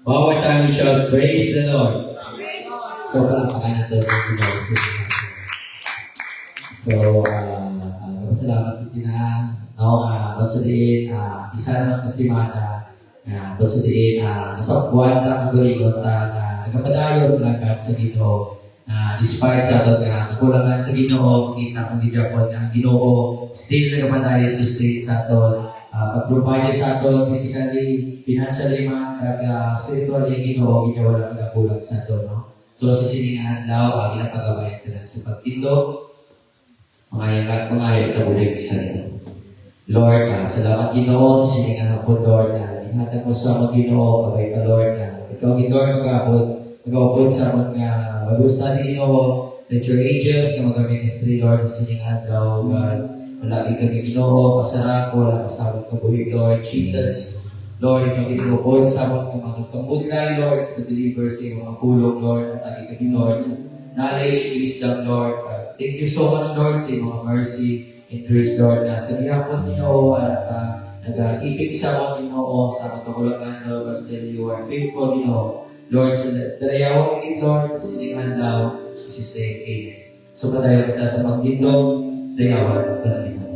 One more time we shout, praise the Lord. So, palakpakan natin ang Lord. So, salamat po na pagsudiin, isa naman kasimata, pagsudiin, sa buwan na kagaligot na nagkapadayon na agad sa Ginoo. Despite sa ito na nakulangan sa Ginoo, kita kong gidapon na ang Ginoo still nagkapadayon sa state sa ito. Pag-provide sa ito, physically, financially man, spiritually, Ginoo, ginawala nagkakulang sa ito. No? So, sa siningahan daw, ginapagabayan ka lang sa pagtindog, mga itabulig sa ito. Lord, salamat Ginoo sa siningahan po, Lord, na inhatag mo sa mga Ginoo, kabay ka, Lord, na ikaw, Lord, mag-aabot sa mga magusta ni Ginoo, that your angels na mag-ministry, Lord, sa siningahan daw, God, malagi kami Ginoo, pasarap, wala kasabot ka buhig, Lord, Jesus. Lord, ikaw itinukod sa mga kamudlay, Lord, sa believers, sa mga pulong, Lord, malagi kami, Lord, sa knowledge, wisdom, Lord. Thank you so much, Lord, sa mga mercy and grace, Lord, na sa biyapon Ginoo at nag-ipig sa mga Ginoo, sa mga kakulangan, Lord, kasi you are faithful, Ginoo. Lord, sa dalayawan ni Lord, sa siningan daw, isistay, amen. So, padayo kita sa magdindong, dayawan at Ginoo.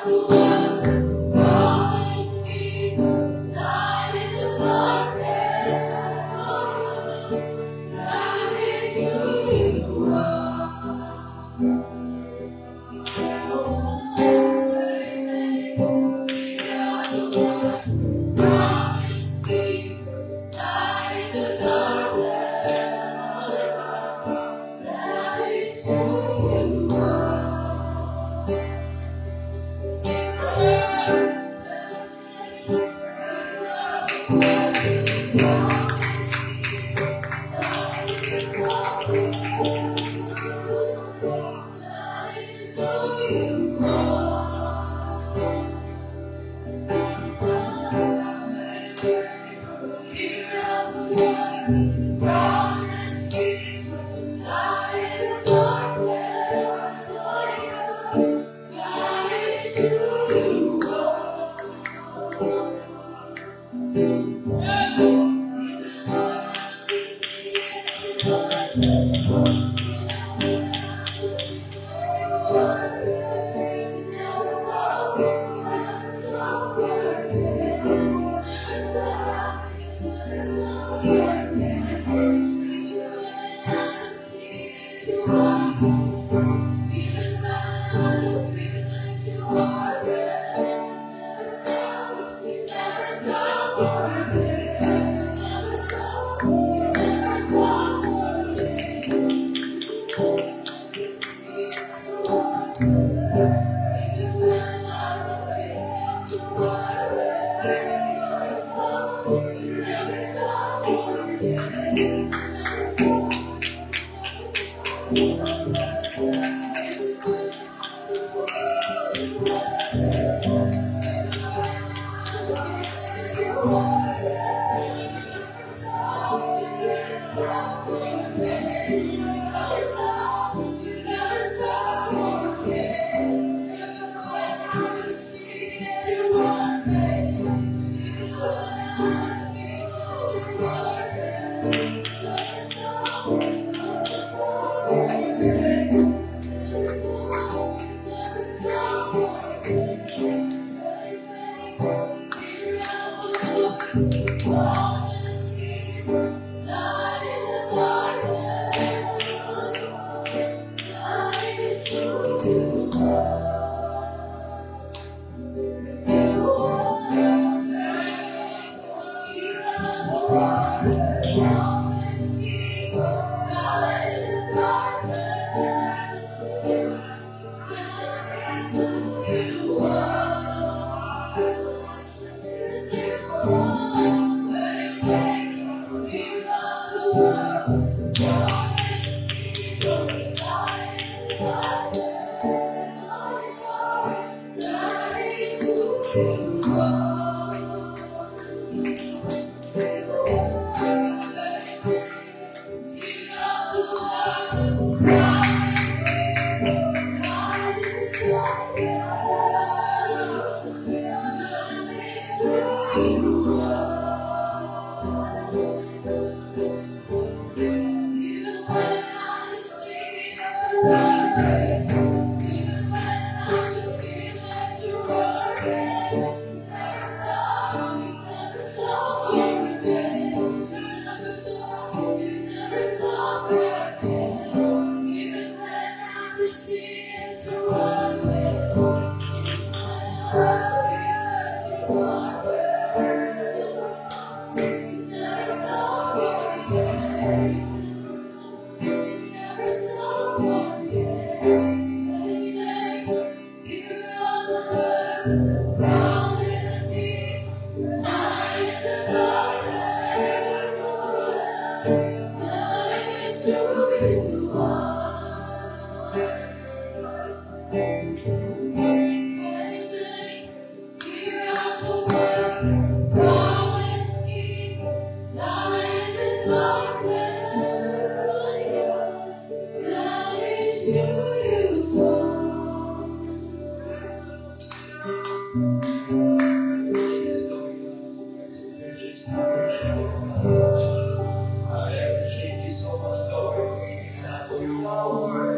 We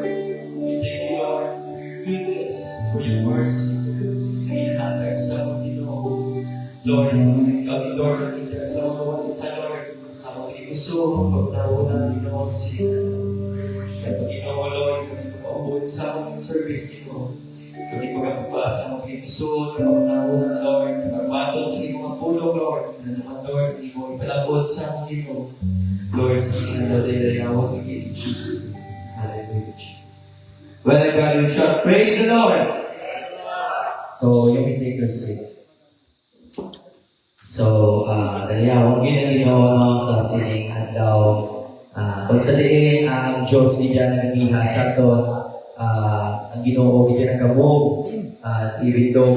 thank you, Lord, for your goodness, for your mercy. Naihatag sa mga Ginoo. Lord, kami Lord, kita sa mga isa Lord, sa mga gusto, pagnauna Ginoo sila. Sa Ginoo Lord, kami pauod sa mga service Ginoo. Kami pagkakaba sa mga gusto, pagnauna Lord, sa pagbatong sa mga pulo Lord, na naman Lord, hindi mo ipalagod sa mga Ginoo. Lord, sa mga dayawag ng Jesus. Hallelujah. Well, everybody shout, praise the Lord! So, you can take your seats. So, dahil gina Ginoo sa sining adlaw. Kung sa diin, ang Diyos bigyan naghiha sa ito, ang Ginoo bigyan nagkabog. At even though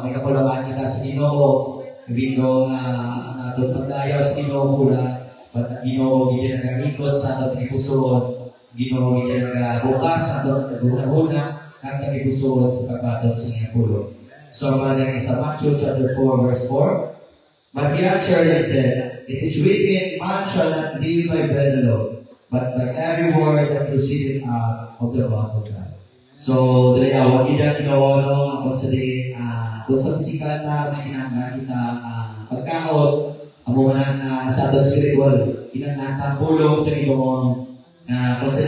may kakulangan kita sa Ginoo, even though natin pagdayaw sa Ginoo mula, at ang Ginoo bigyan nagikot sa ating ipusoon, Ginoo bigyan nagbukas sa ating naguna, at ang ipusoon sa pagbatot sa inyong pulo. So, mga sa Matthew chapter 4, verse 4, but he answered and said, it is written, man shall not live by bread alone, but by every word that proceedeth out of the mouth of God. So, dali wag kita ginawa kung sa kung sa physical na may kita pagkaon, amo man sa atong spiritual, inanatang pulong sa Ginoo, kung sa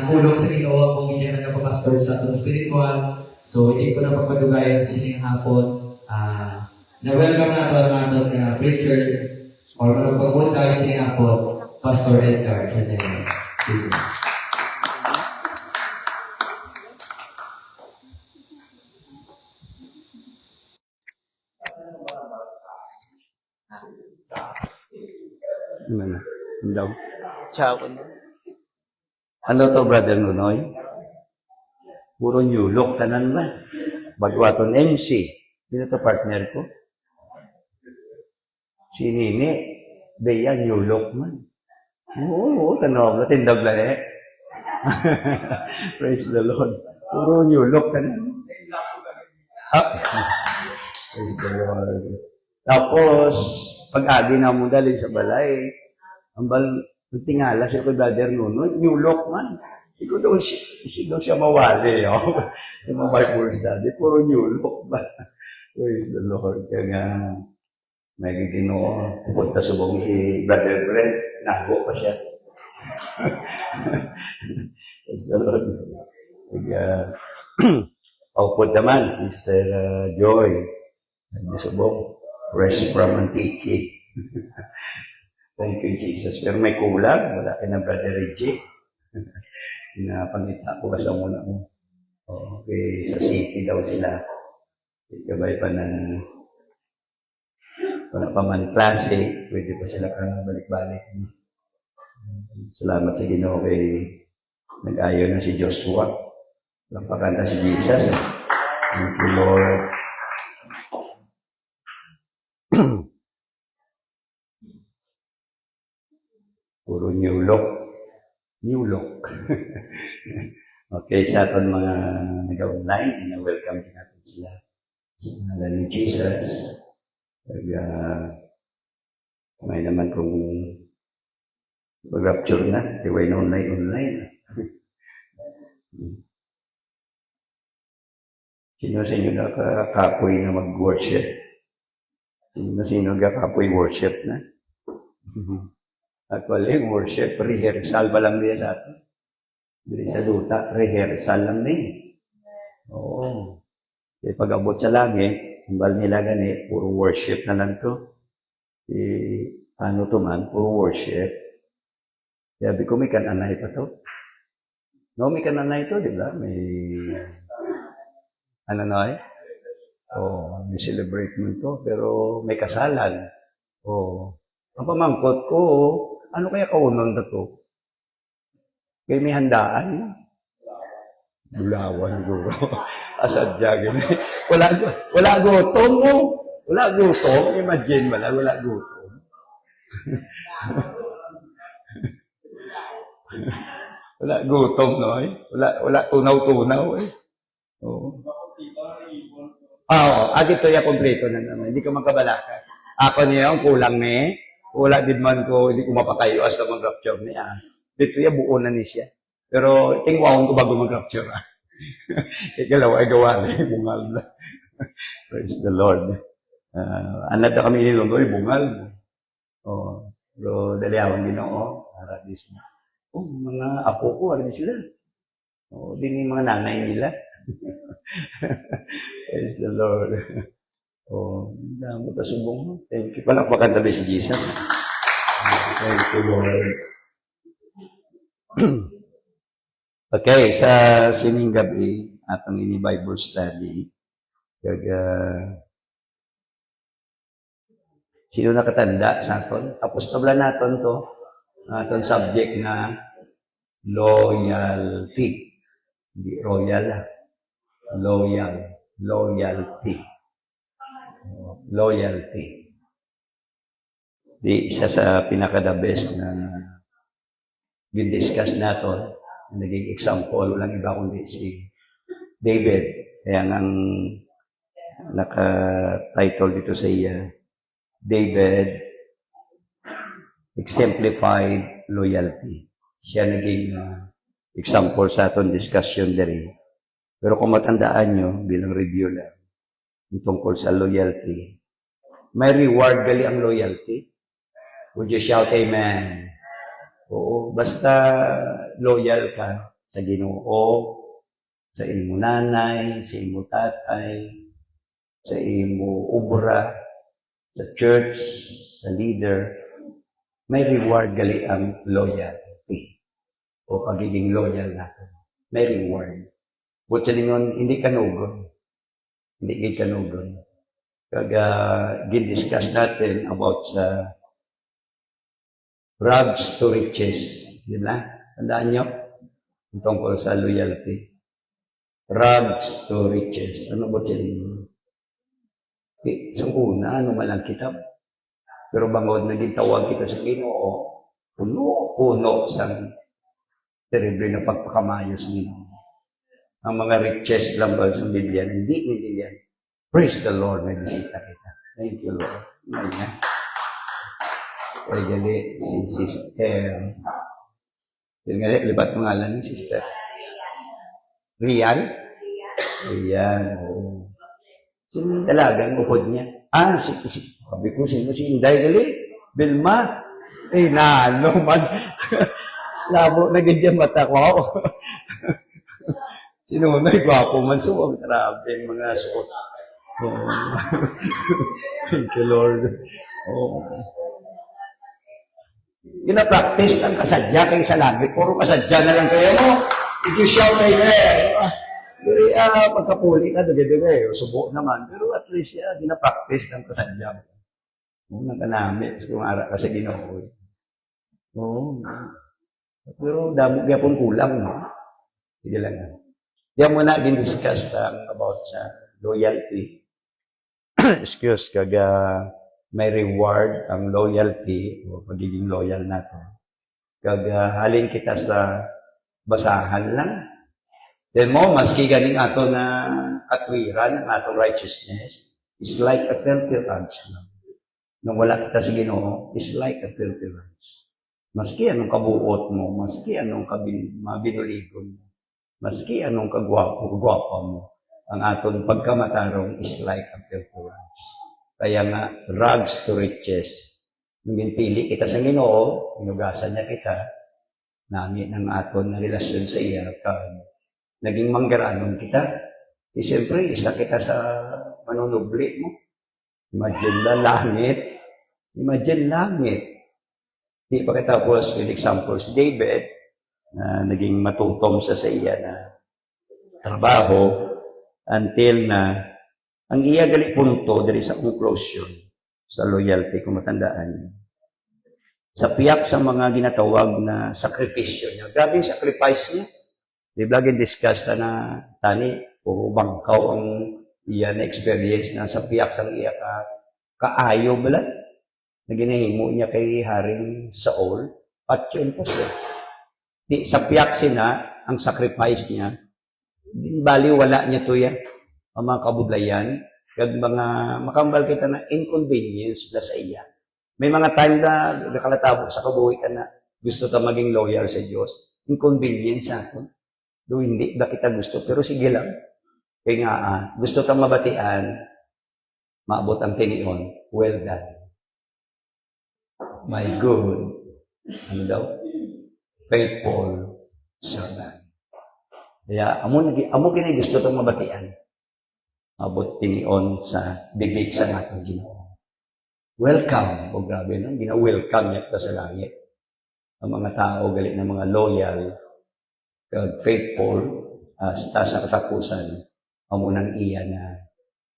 pulong sa Ginoo kung hindi na nagpapastor sa atong spiritual. So, hindi ko na pagpadugayan sa sining hapon. Na-welcome na ito ang atong preacher or magpagpunta sa sining hapon, Pastor Edgar. Sige. Daw. Ciao. Ano to, Brother Nunoy? Puro new look, tanan ba? Bagwaton MC. Dito to partner ko. Si Nini. Beya, new look man. Oo, tanong. Latindag lang eh. Praise the Lord. Puro new look, tanan. Praise the Lord. Tapos, pag-agi na mo dali sa balay, ang tingala siya ko Brother Nuno, new look man. Siguro daw siya mawali, sa mga Bible study. Puro new look ba? Praise the Lord. Kaya nga, may Ginoo, pupunta subong si Brother Brent, nago pa siya. Praise the Lord. Kaya, paupod naman, Sister Joy. Subong, fresh from Antique. Thank you, Jesus. Pero may kulang. Wala ka na, Brother Reggie. Pinapangita ko kasi muna mo. Okay, sa city daw sila. Ikabay pa ng wala pa man klase. Pwede pa sila kang balik-balik. Salamat sa Ginoo kay nag-ayo na si Joshua. Lampakan na si Jesus. Thank you, Lord. Puro new look. New look. Okay, sa aton mga nag-online, welcome din natin sila. Sa ngalan ni Jesus. May naman kung mag-rapture na, iway na online. Sino sa inyo nakakapoy na mag-worship? Sino nakakapoy worship na? Actually, worship, rehearsal ba lang niya sa atin? Dili sa duta, rehearsal lang niya. Oo. E pag-abot sa langit, hambal nila gani, puro worship na lang to. Ano to man, puro worship. Sabi ko, may kananay pa to. No, may kananay to, di ba? May, ano na may celebrate mo to, pero may kasalan. Ang pamangkot ko, ano kaya kaunon na to? Kaya may handaan. Bulawan ko. Asadya, gini. Wala gutom mo. Wala gutom. Imagine mo lang, wala gutom. Wala gutom, no? Wala tunaw-tunaw, eh. Oo. Dito yung kompleto na naman. Hindi ka magkabalakan. Ako niya yung kulang ni. Wala din man ko, hindi ko mapakayo hasta mag-rapture niya. Dito yung buo na ni siya. Pero tingwawon ko bago mag-rapture. Ikalawa ay gawa na yung bungal na. Praise the Lord. Anad na kami nilungoy, bungal. Oh, pero daliawan Ginoo, aradis mo. Oh, mga apo ko, aradis sila. Oh, din yung mga nanay nila. Praise the Lord. Oh, damo ta subong mo. Thank you. Palakpakan tabi si Jesus. Thank you, Lord. Okay, sa sining gabi, atong ini Bible study, kag sino nakatanda sa aton? Tapos tabla naton to, aton subject na loyalty. Hindi royal, loyalty. Loyalty. Di isa sa pinaka-the best na din-discuss naton, naging example, walang iba kundi si David. Kaya ang naka-title dito sa iya, David exemplified loyalty. Siya naging example sa aton discussion diri. Pero kung matandaan nyo, bilang review lang, tungkol sa loyalty, may reward gali ang loyalty. Would you shout amen? Oo, basta loyal ka sa Ginoo, sa imo nanay, sa imo tatay, sa imo obra, sa church, sa leader, may reward gali ang loyalty o pagiging loyal natin. May reward. But sa lingon, hindi kanugon. Hindi kanugon. Kag gin-discuss natin about sa rags to riches. Di ba? Tandaan nyo? Tungkol sa loyalty. Rags to riches. Ano ba siya ninyo? Sa una, ano man ang kitab. Pero bangod naging tawag kita sa Ginoo, puno sa terrible na pagpakamayo sa Ginoo. Ang mga riches lang ba sa Biblia, hindi yan. Praise the Lord, may bisita kita. Thank you, Lord. Ayan. Ay, gali, si Sister. Yung gali, libat pangalan ni Sister. Rian? Rian, oo. Sino yung dalagang upod niya? Sabi ko, sino si Inday gali? Bilma. Eh, naano man. Labo na ganyan mata ko. Sino na, gwapo man. So, grabe mga suot. Oh. Thank you, Lord. Oh. Gina-practice ang kasadya kayo sa langit. Puro kasadya na lang kayo. If you shout amen. Pagkapuli ka, dugi-dugi. Subo naman. Pero at least, gina-practice ang kasadya. Nang kanami. Kung ara ka sa Ginoo. Oo. Pero damo kaya pong kulang, no? Sige lang. Diyan mo na din-discuss about sa loyalty. Excuse, may reward ang loyalty o pagiging loyal nato. Halin kita sa basahan lang. Then mo, maski ganing ato na katwiran, ang ato righteousness, is like a filthy rags. Nung wala kita sa Ginoo, is like a filthy rags. Maski anong kabuot mo, maski anong mabinuligon mo, maski anong kagwapo mo, ang aton pagkamatarong is like a filthy rags. Kaya nga, rags to riches. Nung pili kita sa Ginoo, inugasan niya kita, namin ang aton na relasyon sa iya, naging manggaranon kita. Siyempre, isa kita sa manunubli mo. Imagine langit. Di pa katapos, with example, si David, na naging matutom sa iya na trabaho, until na ang iya gali punto dari sa conclusion sa loyalty, kung matandaan niyo. Sa piyak sa mga ginatawag na sakripisyo niya. Grabe yung sacrifice niya. Di ba discuss na tani o bangkaw ang iya na experience na sa piyak sang iya kaayo bala na ginahimo niya kay Haring Saul at yun po siya. Di sa piyak sina ang sacrifice niya. Di bali wala niya to yan. Ang mga kabudlayan, kag mga makambal kita na inconvenience na sa iya. May mga time na nakalatabo sa kabuhi ka na gusto ta maging loyal sa Diyos. Inconvenience ako. Do hindi ba kita gusto, pero sige lang. Kaya nga, gusto ta mabatian, maabot ang tinion, well done. My good, ano daw? Faithful servant. Kaya, amo kinay gusto itong mabatian. Maabot tinion sa bibig sa atong Ginoo. Welcome. O grabe, no? Gina-welcome niya ito sa langit. Ang mga tao, galit na mga loyal, faithful, hasta sa katapusan, amo nang iya na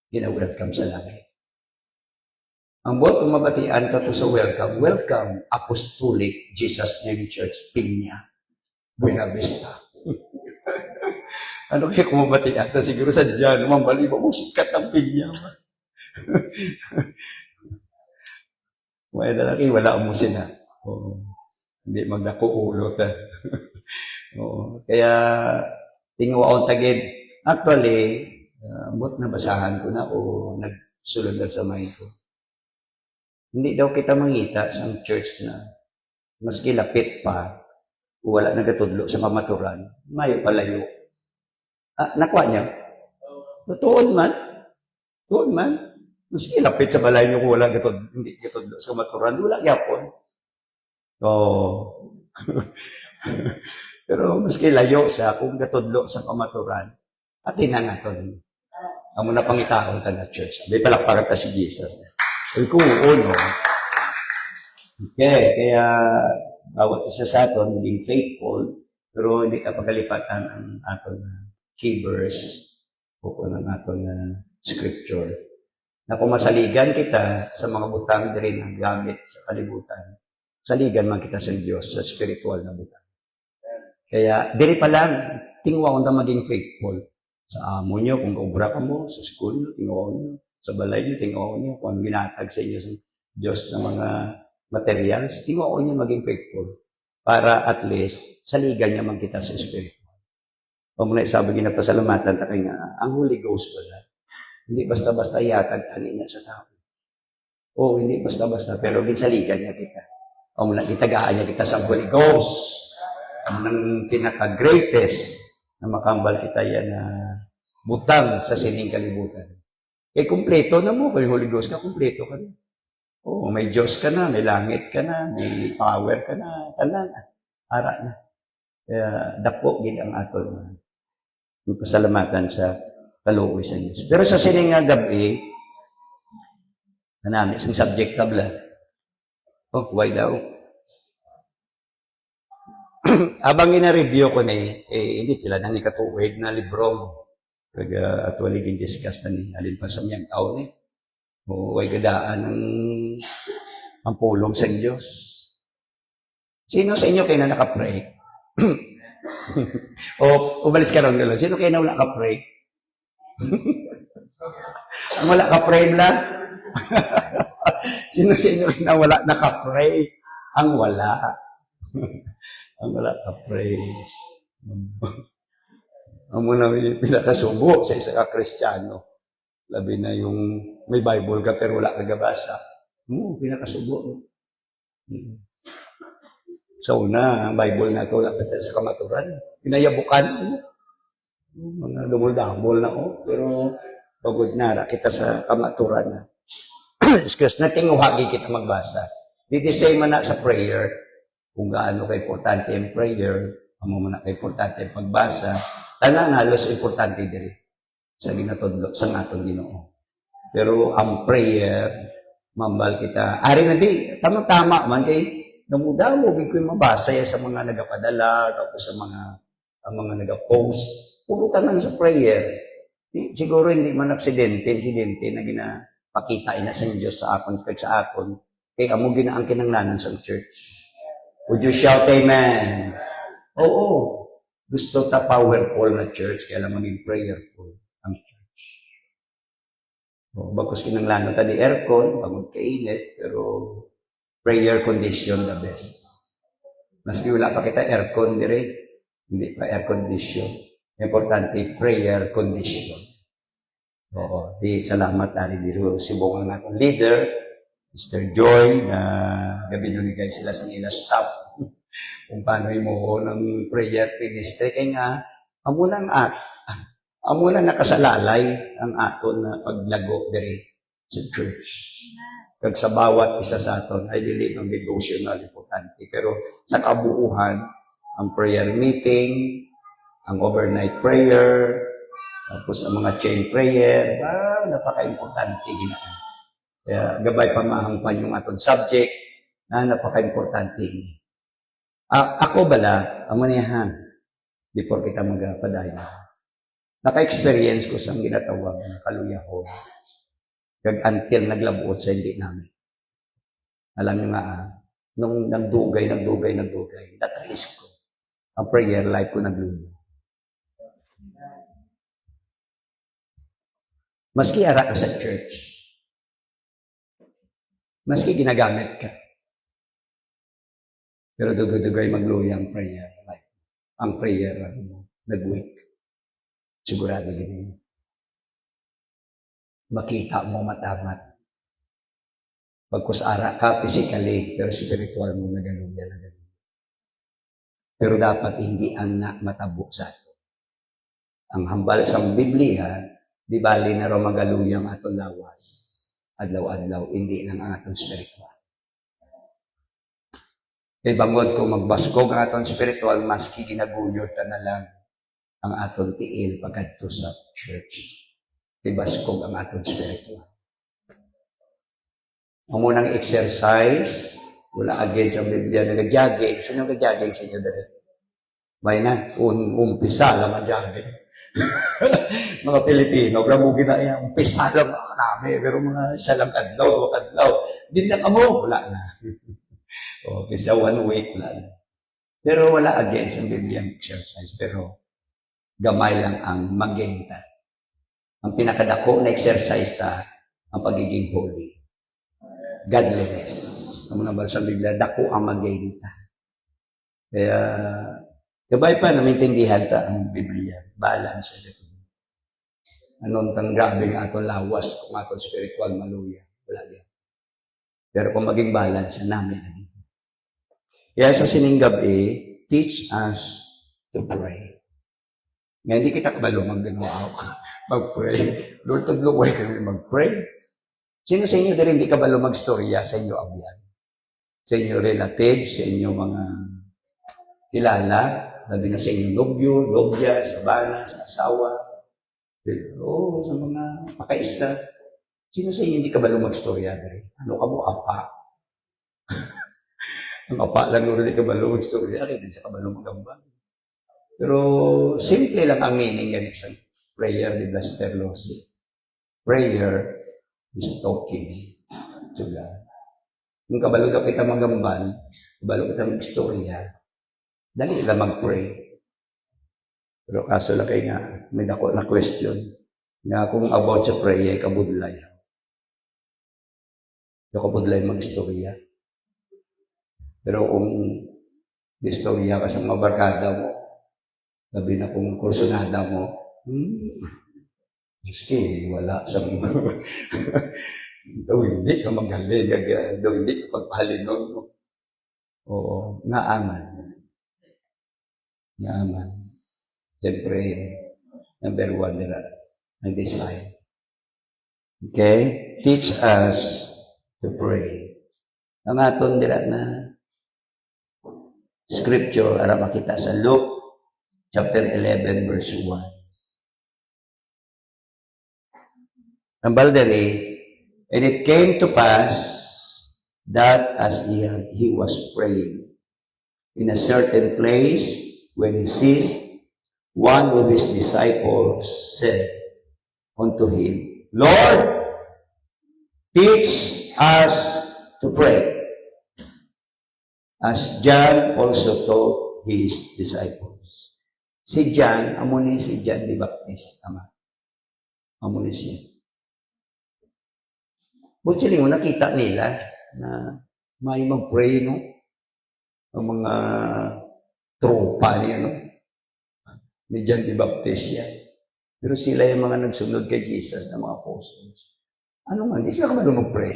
gina-welcome sa langit. Ang buot ng mabatian ka to sa welcome, Apostolic Jesus Name Church, Piña, Buena Vista. Ano kaya kung mabatian ka? Siguro sa dyan, mambali mo, sikat ang Piña. May lalaki, wala mo sila. Hindi magnakuulot. Kaya, tingwa akong tagid. Actually, buot na basahan ko na o nagsulod na sa mind ko. Hindi daw kita mangita sa church na maski lapit pa, wala nagatudlo sa kamaturan, mayo palayo. Nakuha niya? Tuon man. Maski lapit sa balay niyo kung wala hindi gatudlo sa kamaturan, wala yapon. Pero maski layo siya kung gatudlo sa kamaturan, atin na natin. Amo na pangitaon ta na church. Di palakpakan ta si Jesus. Ay kung no. Okay, kaya bawat isa sa aton maging faithful, pero hindi ka pagalipatan ang aton key verse o ng aton scripture. Na kung masaligan kita sa mga butang diri na gamit sa kalibutan, saligan man kita sa Diyos sa spiritual na butang. Kaya diri pa lang, tingwa ko na maging faithful. Sa amo nyo, kung kaubra ka mo, sa school nyo, tingwa nyo. Sa balay nyo, tingwa nyo. Kung ang ginatag sa inyo sa Diyos na mga materials, tingwa nyo maging faithful. Para at least, saligan niya man kita sa spiritual. O muna isabi ginapasalamatan, takay nga, ang Holy Ghost pala. Hindi basta-basta yatag kanina sa tao. O hindi basta-basta, pero ginsaligan niya kita. O muna itagaan niya kita sa Holy Ghost. Ang pinaka-greatest na makambal kita yan na butang sa sining kalibutan. Eh, kumpleto na mo. Kay Holy Ghost ka, kumpleto ka na. Oo, may Diyos ka na, may langit ka na, may power ka na, tanan na, ara na. Kaya, dako, gid ang aton pasalamatan sa kaluoy sa Diyos. Pero sa sining nga gabi, nanami, isang subject tabla. Why daw? Abang ina-review ko ni, hindi pila na ni katuwig na libro. Kaya actually gin-discuss na ni alin pa sa miyang taon eh. O ay gadaan ang pulong sa Diyos. Sino sa inyo kayo na nakapray? O umalis ka rin nila. Sino kayo na wala ka-pray? Ang wala ka-pray lang? Sino sa inyo na wala nakapray? Ang wala. Ang wala ka-pray. Ang muna pinakasubo sa isa ka-Kristiyano. Labi na yung may Bible ka pero wala ka gabasa. Pinakasubo. So una, ang Bible na ito, lapit sa kamaturan. Pinayabukan. Mga dumul-dambol na pero pagod na kita sa kamaturan na. Excuse, natinguhagi kita magbasa. Didisay man na sa prayer. Kung gaano ka-importante ang prayer, amo man na ka-importante ang pagbasa, tanan halos importante diri sa ginatudlo sa atong Ginoo. Pero ang prayer, mambal kita. Ari na di, tama-tama man kay namudamo gid ko mabasa sa mga nagapadala tapos sa mga nagapost. Puro tanan sa prayer. Siguro hindi man aksidente na ginapakita ina sa Dios sa akon sa akon. Kay amo ginaang kinahanglanon sa church. Would you shout amen? Oo. Gusto ta powerful na church, kaya lang maging prayerful ang church. Bakos kinanglanon ta di aircon, pagod kainit, pero prayer condition the best. Maski wala pa kita aircon dire, hindi pa air condition. Importante, prayer condition. Oo. Di salamat tali dito si Bong ang atong leader, Mr. Joy, na gabi nunigay sila sa ila staff. Kung paano mo ng prayer ministry. Kaya nga, amo na nakasalalay ang aton na paglago diri sa church. Kag sa bawat isa sa aton, I believe ang devotional importante. Pero sa kabuuhan, ang prayer meeting, ang overnight prayer, tapos ang mga chain prayer, napaka-importante ginaan. Kaya gabay pamahangpan yung aton subject na napaka-importante ini. Ako bala, ang manihan, before kita magpadayon. Naka-experience ko sa ginatawag na kaluyahon. Kag until naglabuot sa hindi namin. Alam niyo nga, nung nagdugay, na-trace ko. Ang prayer life ko naglulo. Maski ara ka sa church, maski ginagamit ka, pero dugay-dugay magluya ang prayer life. Ang prayer nag-weak. Sigurado din. Makita mo matamat. Pagkusara ka physically, pero spiritual mo nagaluya. Pero dapat hindi ang matabo sa ato. Ang hambal sa Biblia, di bali na ro magaluya ang atong lawas. Adlaw-adlaw, hindi lang ang atong spiritual. Kay bangod kung magbaskog ang atong spiritual, maski ginaguyod na lang ang atong tiil pagkadto sa church. Ibaskog ang atong spiritual. Ang munang exercise, wala against ang Biblia, nag-jogging. Sino nag-jogging sa inyo dali? May na, umpisa lang ang jogging. Mga Pilipino, grabe na yan, umpisa lang mga kami, pero mga isa lang kadlaw, din na kamo, wala na. Okay, sa 1 week, wala na. Pero wala against ang Biblia exercise, pero gamay lang ang magenta. Ang pinakadako na exercise ang pagiging holy. Godliness. Ang mga balsa ng Biblia, dako ang magenta. Kaya, gabay pa na maintindihan ang Biblia. Balance ito. Anong tang grabe ng atong lawas kung atong spiritual maluya. Wala yan. Pero kung maging balance, namin na dito. Kaya sa sininggab teach us to pray. Nga hindi kita kabalo mag-pray. Lord, tudlong kami mag-pray. Sino sa inyo din hindi kabalo mag-storya sa inyo abyan? Sa inyo relative, sa inyo mga kilala, sabi na sa inyo lobya, sa bana, sa asawa, sa mga pakaisa. Sino sa inyo hindi kabalo mag-storya din? Ano ka mo, apa? Ang apa lang hindi kabalo mag-storya, hindi sa kabalo mag-ambang. Pero simple lang ang meaning yan sa prayer ni Blaster Losi. Prayer is talking to God. Kung kabalo ka kita magambal, kabalo kita mag-istorya, dali lang mag-pray. Pero kaso lang kayo nga, may dako na question, nga kung about sa prayer, kabudlay. Yung kabudlay mag-istorya. Pero kung istorya ka sa mga barkada mo, sabi na kung kursunada mo, Miski, wala sa mga. Daw hindi ka magaling, daw hindi ka pagpahalin nun. Oo, naaman. Siyempre, number 1 nila, ang design. Okay? Teach us to pray. Ang aton nila na scripture, ara makita sa Luke, chapter 11, verse 1. Ang baldari, and it came to pass that as he was praying in a certain place, when he ceased, one of his disciples said unto him, Lord, teach us to pray, as John also taught his disciples. Si John, amuni si John the Baptist, tama. Amuni siya. Buti mo nakita nila na may mag-pray, no? Ang mga tropa niya, no? Ni John the Baptist yan. Pero sila yung mga nagsunod kay Jesus na mga apostles. Ano nga, hindi sila kamalong mag-pray.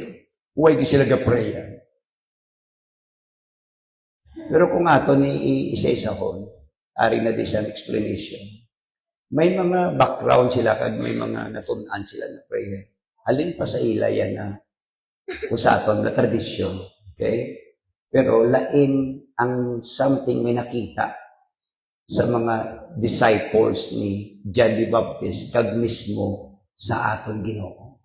Why di sila ga-pray yan? Pero kung ato ni isa-isahon, ari na din siyang explanation. May mga background sila kag may mga natunan sila na prayer. Alin pa sa ila yan na usaton na tradisyon. Okay? Pero lain ang something may nakita sa mga disciples ni John the Baptist kag mismo sa aton Ginoo.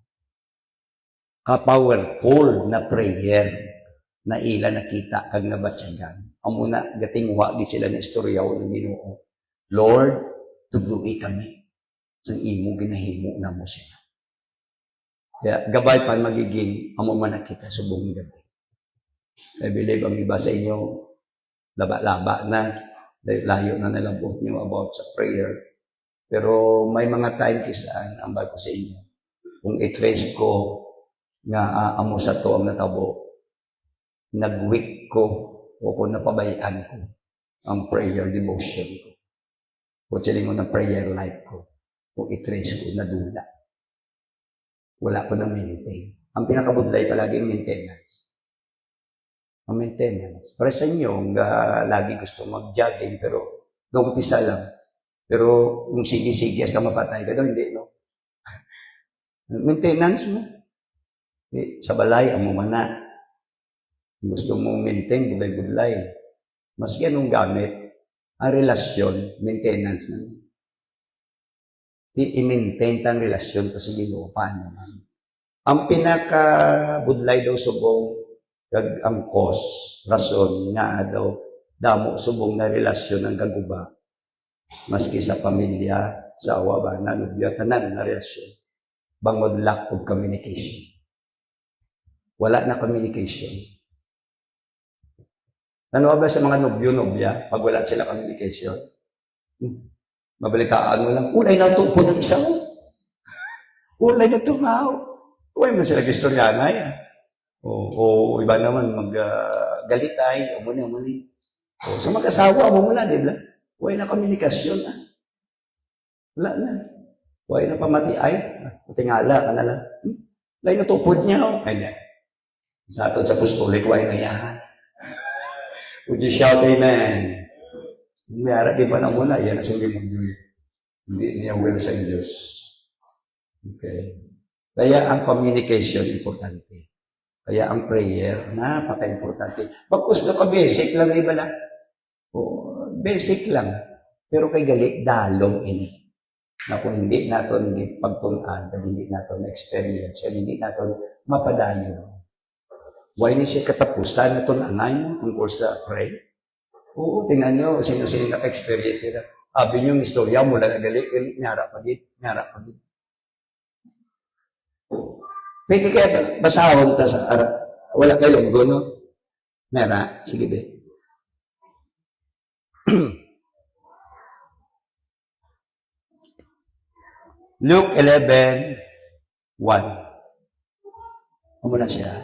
Ka-powerful na prayer na ila nakita kag nabatyagan. Amo na gatingwa di sila na istoryaw ng Ginoo. Lord, tuglu'i kami sa imong ginahimo namo sila. Kaya gabay pa magiging amo man nakita subong gabi. I believe ang iba sa inyo laba-laba na layo na nalabot nyo about sa prayer. Pero may mga time kisaan ang bago sa inyo. Kung i-trace ko nga amo sa to ang natabo, nag-week ko o kung napabayaan ko ang prayer devotion ko. O siling mo ng prayer life ko. Kung i-trace ko, nadula. Wala ko na maintain. Ang pinakabudlay palagi ang maintenance. Ang maintenance. Para sa inyo, lagi gusto mag-jogging, pero umpisa lang. Pero yung sige-sige hasta mapatay ka daw, hindi, no? Maintenance mo. Sa balay, amo man na. Gusto mong maintain, gulay-gulay. Maski anong gamit, ang relasyon, maintenance na. I-maintain tang relasyon kasi Ginoo paano man. Ang pinaka-budlay daw subong kag ang cause, rason nga daw damo subong na relasyon ang gaguba. Maski sa pamilya, sa awa na nubya, tanan na relasyon. Bangod lack of communication. Wala na communication. Ano ba sa mga nobyo-nobya pag wala sila communication? Mabalitaan mo lang, ulay na ito po ng isa mo. Ulay na ito nga. Uy, man sila gistoryanay. O iba naman mag-galitay. O muni. So, sa mag-asawa mo mula, di ba? Uy na komunikasyon. Wala na. Uy na pamatiay. Tingala ka na lang. Ulay na tupod niya. Ay, na. Sa atin sa pustulik, uy na yan. Would you shout amen? Mayara di pa na muna, yan ang suli mong Diyos. Hindi niya will sa Diyos. Okay. Kaya ang communication, importante. Kaya ang prayer, napaka-importante. Pagkus na pa-basic lang, di ba lang? Basic lang. Pero kay gali, dalong ini. Na kung hindi natin pagtunan, hindi natin experience, hindi natin mapadayo. Why ni siya katapusan na ito na anay mo tungkol sa pray? Oo, tingnan nyo, sino-sino naka-experience nila. Sabi nyo, yung istorya mo lang, gali, nyara pa din. Pwede kaya basahon ta sa wala kayo lunggo, no? Mera, sige be. Luke 11:1. Ano na siya?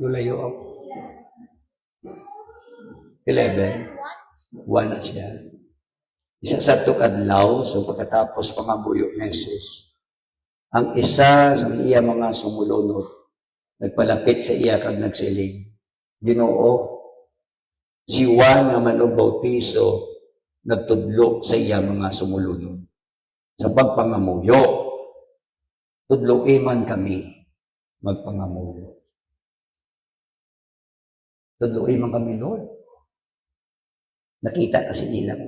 Lulayo ako. 11:1 na siya. Isa sa tukadlaw, so pagkatapos pangabuyo ni Jesus, ang isa sa iya mga sumulunod, nagpalapit sa iya kag nagsiling, Ginoo, si Juan nga manog bautiso, nagtudlo sa iya mga sumulunod. Sa pagpangamuyo, tudloy man kami magpangamuyo. Tudloy man kami, Lord. Nakita kasi nila.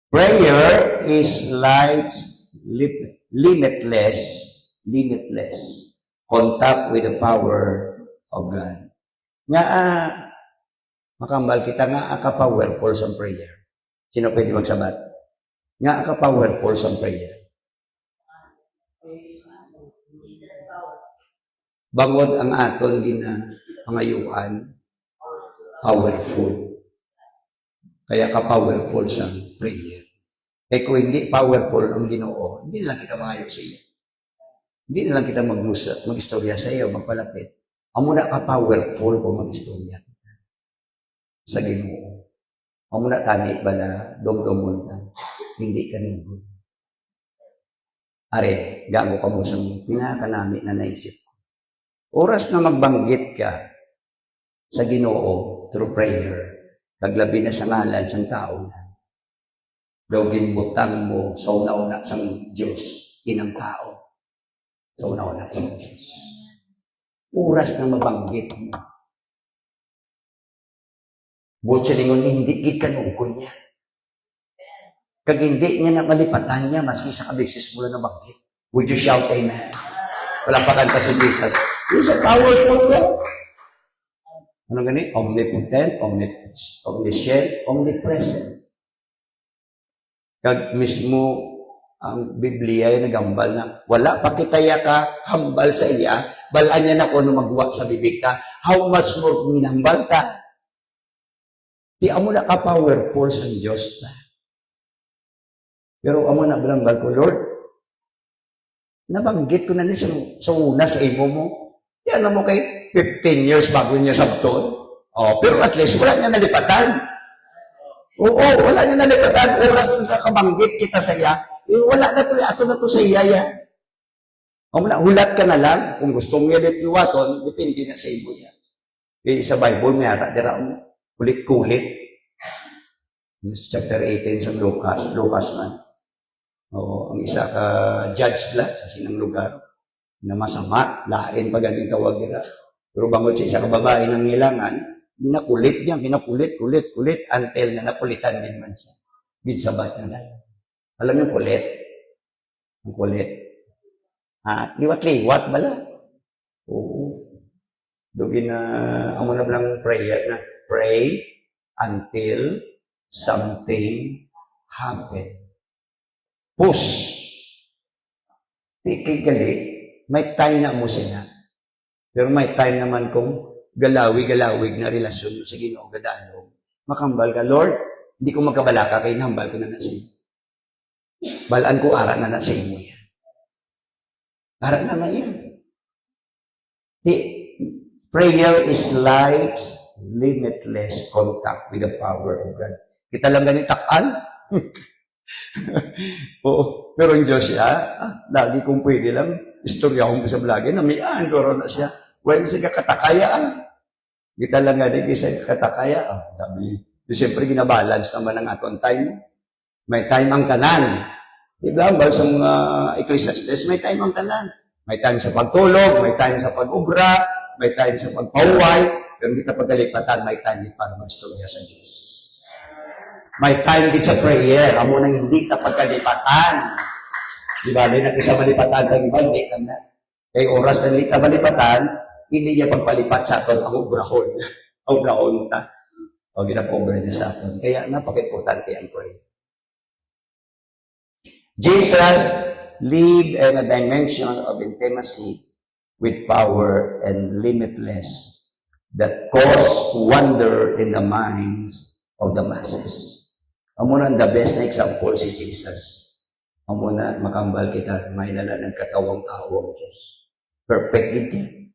Prayer is life's limitless contact with the power of God. Nga, makambal kita nga ka-powerful sa prayer. Sino pwede magsabat? Nga ka-powerful sa prayer. Bangod ang aton pangayuan, powerful. Kaya ka-powerful sa prayer. Eh kung hindi powerful ang Ginoo, hindi na lang kita mangayo sa iyo. Hindi na lang kita mag-istorya sa iyo, magpalapit. Amo na ka-powerful kung mag-istorya sa Ginoo. Amo na tani ba na domdomon ka, hindi ka nungod. Are, gago ka mo sa pinakanami na naisip ko. Oras na magbanggit ka sa Ginoo through prayer, paglabi na sa ngalan sa tao, daw ginbutang mo sa una-una sang Diyos, inang tao. Sa una-una sang Diyos. Oras na mabanggit mo. Butsalingon, hindi gikanungkon niya. Kag hindi niya nakalipatan niya, maski sa kabisis mo na nabanggit. Would you shout amen? Wala pa kanta si Jesus. He's a powerful God. Ano gani? Omnipotent, omniscient, omnipresent. Kag mismo ang Biblia ay nagambal na wala pa kitaya ka hambal sa iya, balaan niya na kung ano magwa sa bibig ka. How much more minambal ka? Di amo na ka powerful sa Diyos ta. Pero amo na balambal ko, Lord, nabanggit ko na niya sa una sa imo mo. Yan na mo kay 15 years bago niya sabton. Oh, pero at least wala niya nalipatan. Oo, wala niya nalipatan. Oras na kabanggit kita sa iya. Eh, wala na to, ato na to sa iya ya. Hulat ka na lang. Kung gusto mo yan iwaton, depende na sa imo yan. Eh, sa Bible, may ata dira mo. Kulit-kulit. Chapter 18 sa Lucas man. Oo, ang isa ka judge la sa sinang lugar na masama, lain pa ganing tawag nila. Pero bangot siya isa ka babae ng ngilangan, pinakulit kulit, until na nakulitan din man siya. Binsabat na lang. Alam yung kulit? Ang kulit. Liwat-liwat bala. Oo. Dugin na, amo na lang prayer na, pray until something happen. Push. Tikigali, may time na mo siya. Pero may time naman kung galawig na relasyon mo sa Ginoo gadalog. Makambal ka, Lord, hindi ko magkabalaka kay nambal ko na sa iyo. Balaan ko ara na sa imo yan. Ara na yan. Prayer is life's limitless contact with the power of God. Kita lang ganitakan. Oo. Pero yung Diyos siya, lagi kung pwede lang, istorya kong sa vlog, namiaan, goro na siya. When siya katakaya, kita lang nga din siya katakaya. Sabi, siyempre ginabalance naman ang atong time. May time ang tanan. Diba? Sa mga Ecclesiastes, may time ang tanan. May time sa pagtulog, may time sa pag-ubra, may time sa pagpauway, pero hindi ka pagkalipatan, may time din para mag-istorya sa Diyos. May time din sa prayer, amo nang hindi ka pagkalipatan. Diba? Di na sa malipatan, kang iba, hindi ka na. Kaya oras na hindi ka malipatan, hindi niya pagpalipat sa aton ang ubrahon. Ang ubrahon ta. O ginapobra niya sa aton. Kaya napaka-importante ang prayer. Jesus lived in a dimension of intimacy with power and limitless that caused wonder in the minds of the masses. Amo na the best na example si Jesus. Amo na makambal kita, may lala ng katawang tao ang Diyos. Perfect din.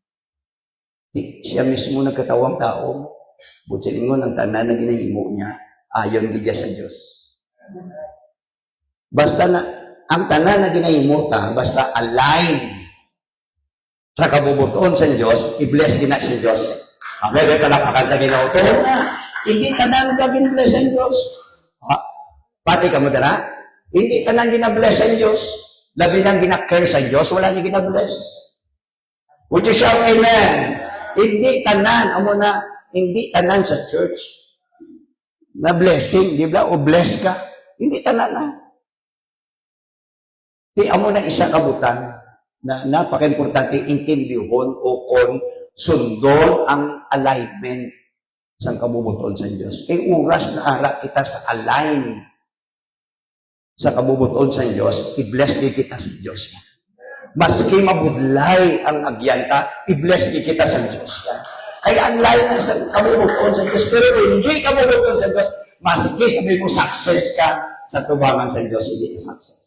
Siya mismo nagkatawang tao. Butsin mo ng tanan na ginahimo niya, ayon gidya sa Diyos. Basta na, ang tanan na ginahimo ta, basta align sa kabubuton sa Diyos, i-bless din na sa Diyos. Okay, may palapakan sa Ginoo. Pero na, hindi tanan ka gin-bless sa Diyos. Pati ka mo dara? Hindi tanan gina-bless sa Diyos. Labi nang gina-care sa Diyos, wala niya gina-bless. Would you shout amen? Hindi tanan, amo na, hindi tanan sa church. Na blessing, di ba? O bless ka. Hindi tanan na. Di amo na isa kabutan na napaka-importante intindihon o kung sundon ang alignment sa kabubuton sa Diyos. Kay oras na ara kita sa align sa kabubuton sa Diyos, i-bless din kita sa Diyos. Maski mabudlay ang agyanta, i-bless din kita sa Diyos. Kaya align na sa kabubuton sa Diyos. Pero hindi kabubuton sa Diyos, maski sabi mo success ka sa tubangan sa Diyos, hindi ka success.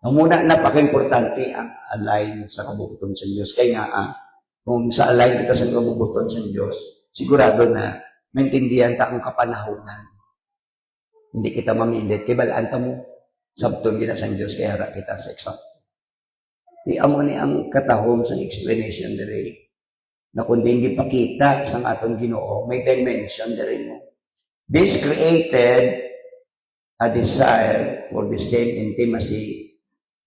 Ang muna, napaka-importante ang align sa kabubuton sa Diyos. Kaya nga, kung sa align kita sa kabubuton sa Diyos, sigurado na maintindihan ta ang kapanahonan. Hindi kita mamilit. Kaya balaan ta mo, sabton kita sa Diyos, kaya harap kita sa exact. Di amo ni ang katahom sa explanation diri. Na kundi hindi pakita sa atong Ginoo, may dimension diri mo. This created a desire for the same intimacy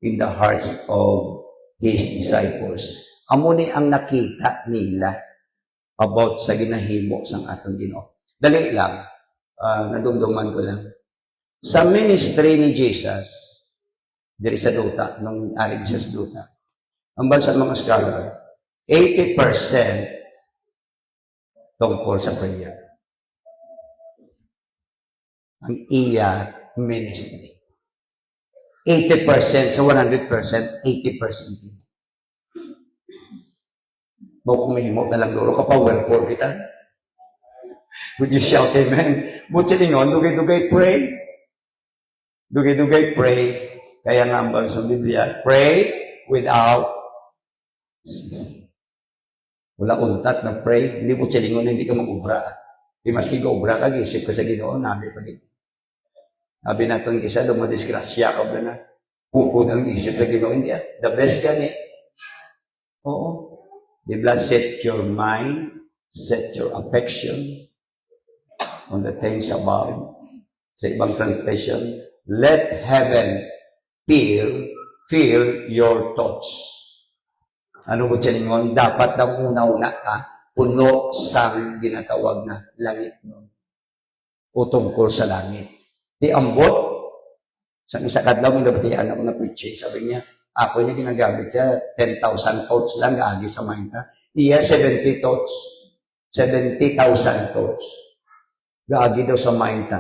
in the hearts of His disciples. Amo ni ang nakita nila about sa ginahimo sang atong Ginoo. Dali lang, nadumduman ko lang. Sa ministry ni Jesus, diri sa duta, nung ari sa duta, ang bansa mga scholar, 80% tungkol sa prayer. Ang iya ministry. 80% sa 100%, 80%. Bawa kung may himot na lang duro, ka-powerful kita. Would you shout amen? Butsilingon, dugay-dugay pray. Dugay-dugay pray. Kaya nga ang sa Biblia, pray without ceasing. Wala untat na pray. Hindi butsilingon, hindi ka mag-ubra. Di maski ka ubra ka, gisip ka sa Ginoo, nabi pa din. Sabi natin kisa, dumadisgrasya ka ba na? Pupod ang isip sa Ginoo, hindi. The best ka ni. Oo. The blood set your mind, set your affection on the things above. Sa ibang translation, let heaven fill your thoughts. Ano mo siya dapat na una-una ka, puno sa ginatawag na langit mo. O tungkol sa langit. Di ambot, sa isa kadlaw, may nabatihan ako na preaching, sabi niya, ako niya ginagamit siya, 10,000 thoughts lang, gaagi sa mind ka. Iya, 70 thoughts. 70,000 thoughts. Gaagi daw sa mind ka.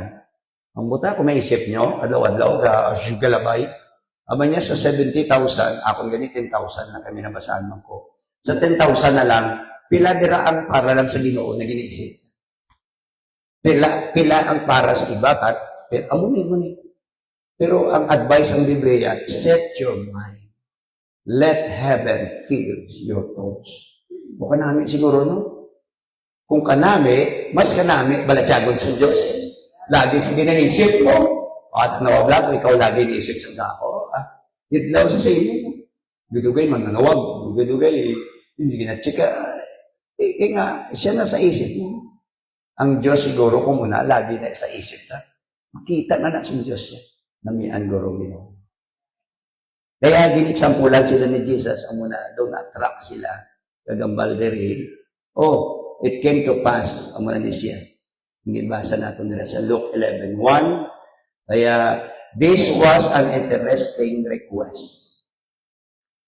Ang buta, kung may isip nyo, adlaw-adlaw, galabay. Aba niya sa 70,000, akong ganit 10,000 na kami nabasaan ko. Sa 10,000 na lang, pila dira ang para lang sa Ginoo na giniisip. Pila ang para sa iba, pero amuni. Pero ang advice ng Biblia, set your mind. Let heaven fill your thoughts. O kanami siguro, no? Kung kanami, mas kanami, balatyagon sa Diyos. Lagi sa ginaisip mo. At nawablag, ikaw lagi naisip sa tao. Itlaw sa inyo. Dudugay, mananawag. Dudugay, hindi ginachika. Nga, siya na sa isip mo. Ang Diyos siguro kung muna, lagi na sa isip na. Makita na sa Diyos siya. Namian goro Ginoo. Kaya giniksampulan sila ni Jesus, ang muna doon na-attract sila. Kagambal diri. Oh, it came to pass, ang muna ni siya. Hindi basa natin nila sa Luke 11:1. Kaya, this was an interesting request.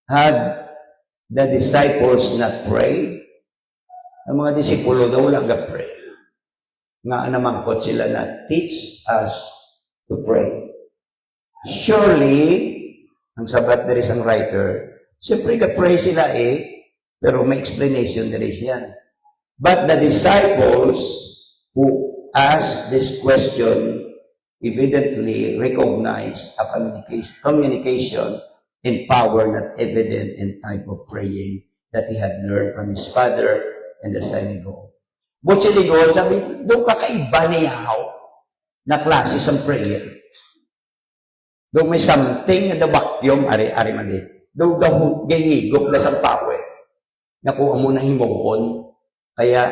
Had the disciples not prayed? Ang mga disipulo daw wala ga-pray. Nga namangkot sila na teach us to pray. Surely, ang sabat there is ang writer, siyempre ka-pray sila pero may explanation there is yan. But the disciples who asked this question evidently recognized a communication in power not evident in type of praying that he had learned from his father in the synagogue. Butsiligon, sabi, doon kakaiba niyaw na klase sa prayer. Doon may something na the vacuum, ari mali. Doon gahigop na sa power. Nakuha mo na himukon. Kaya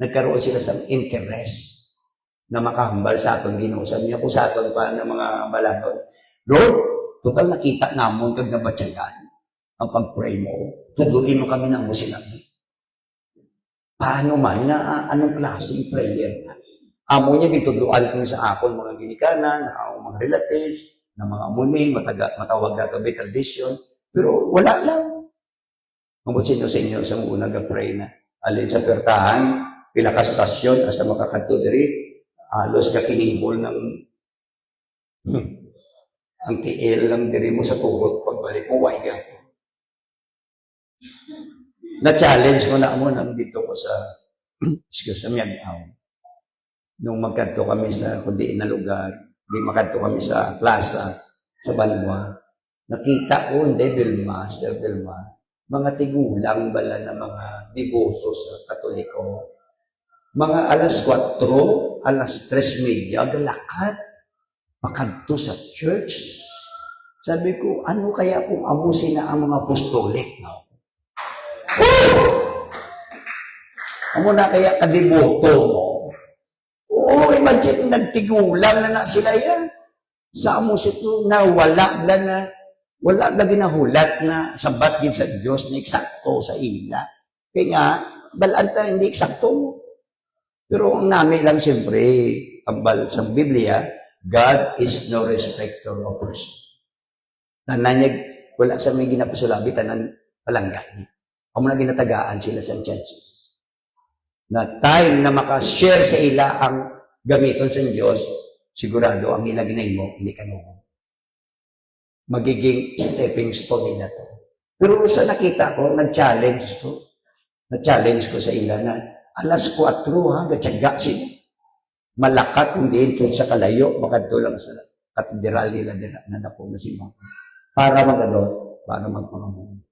nagkaroon sila sa interest na makahambal sa atong Ginoo. Sabi niya, kung sa atong pa ng mga balaton, Lord, total nakita namon kag nabatyagan ang pag-pray mo. Tuduin mo kami ng musinabi. Paano man na anong klaseng prayer na? Amo niya gituduan kami sa akon mga ginikanan, sa akong mga relatives, na mga muni, matawag na gabi tradition. Pero wala lang. Mabutin nyo sa inyo sa muna ga-pray na. Alin sa pertahan, pinakastasyon, hasta makakanto diri, alos ka kinibol ng ang tiil lang diri mo sa tugot pagbalik mo, why ka? Na-challenge ko na mo nang dito ko sa Miagaw. Nung magkanto kami sa kundi na lugar, di makanto kami sa plaza, sa Banwa. Nakita ko, Sir Delma, mga tigulang bala na mga devoto sa Katoliko. Mga alas 4, alas 3:30, galakad, makanto sa church. Sabi ko, ano kaya kung amusin na ang mga apostolik? No? Amo na kaya kadiboto mo? Oo, imagine, nagtigulang na sila yan. Sa amo ito na wala na ginahulat na sabat din sa Diyos na eksakto sa ila. Kaya nga, balanta hindi eksakto. Pero ang nami lang siyempre, ambal sa Biblia, God is no respecter of person. Nananyag, wala sa may ginapasulabi, tanan palanggan. Amo na ginatagaan sila sa chances. Na time na makashare sa ila ang gamiton sa Diyos, sigurado ang ila ginahimo, hindi kanubo. Magiging stepping stone nila to. Pero sa nakita ko, nag-challenge ko sa ila na alas 4 ha, gatsaga sila. Malakat hindi ito sa kalayo, makadto lang sa katedral nila na napo na si Mama. Para magpangamuhi.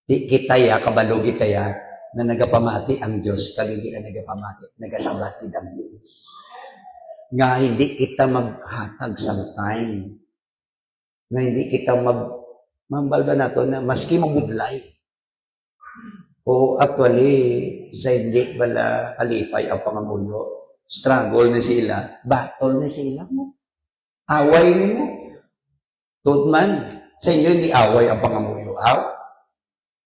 Di kitaya, kabalugi kaya, na nagapamati ang Diyos, kaligi na nagapamati, nagasabati ang Diyos. Nga hindi kita maghatag sometime. Na hindi kita mambalba na to na maski mamudlay. O actually, sa hindi bala alipay ang pangamuyo, struggle na sila, battle na sila mo. Away mo. Tudman, sa inyo hindi away ang pangamuyo.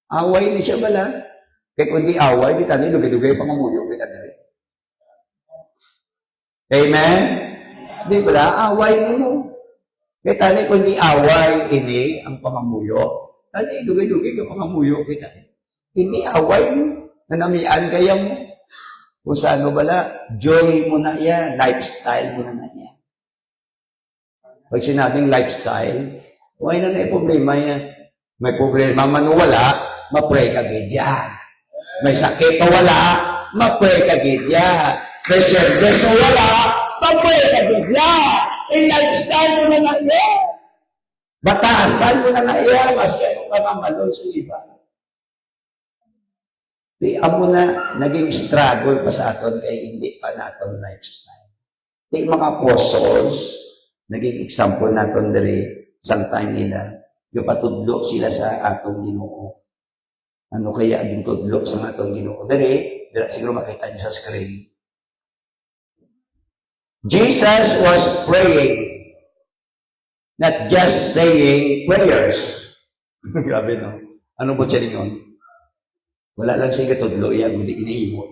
Away na siya bala. Kaya kung hindi away, di tayo dugay-dugay pangamuyo. Amen? Di bala, away mo. Kaya tayo kung hindi away, ini ang pangamuyo. Tayo dugay-dugay ang pangamuyo. Hindi away mo. Nanamian kaya mo. Kung saan mo bala, joy mo na yan. Lifestyle mo na yan. Pag sinabing lifestyle, why na may problema yan? May problema man wala, ma-pray ka gidya. May sakit o wala, ma-pray ka gidya. May service o wala, ma-pray ka gidya. I-lifestyle mo na yan. Batasan mo na yan. Mas kayo ka mamalon sa iba. Di amo na naging struggle pa sa aton kaya hindi pa naton lifestyle. Di mga apostles, naging example naton diri sometime nila. Yung patudlo sila sa atong Ginoo. Ano kaya ang tudlo sa atong Ginoo? Diri siguro makita niyo sa screen. Jesus was praying, not just saying prayers. Grabe, no? Ano po siya rin? Wala lang siya katudlo yan, hindi inihimo.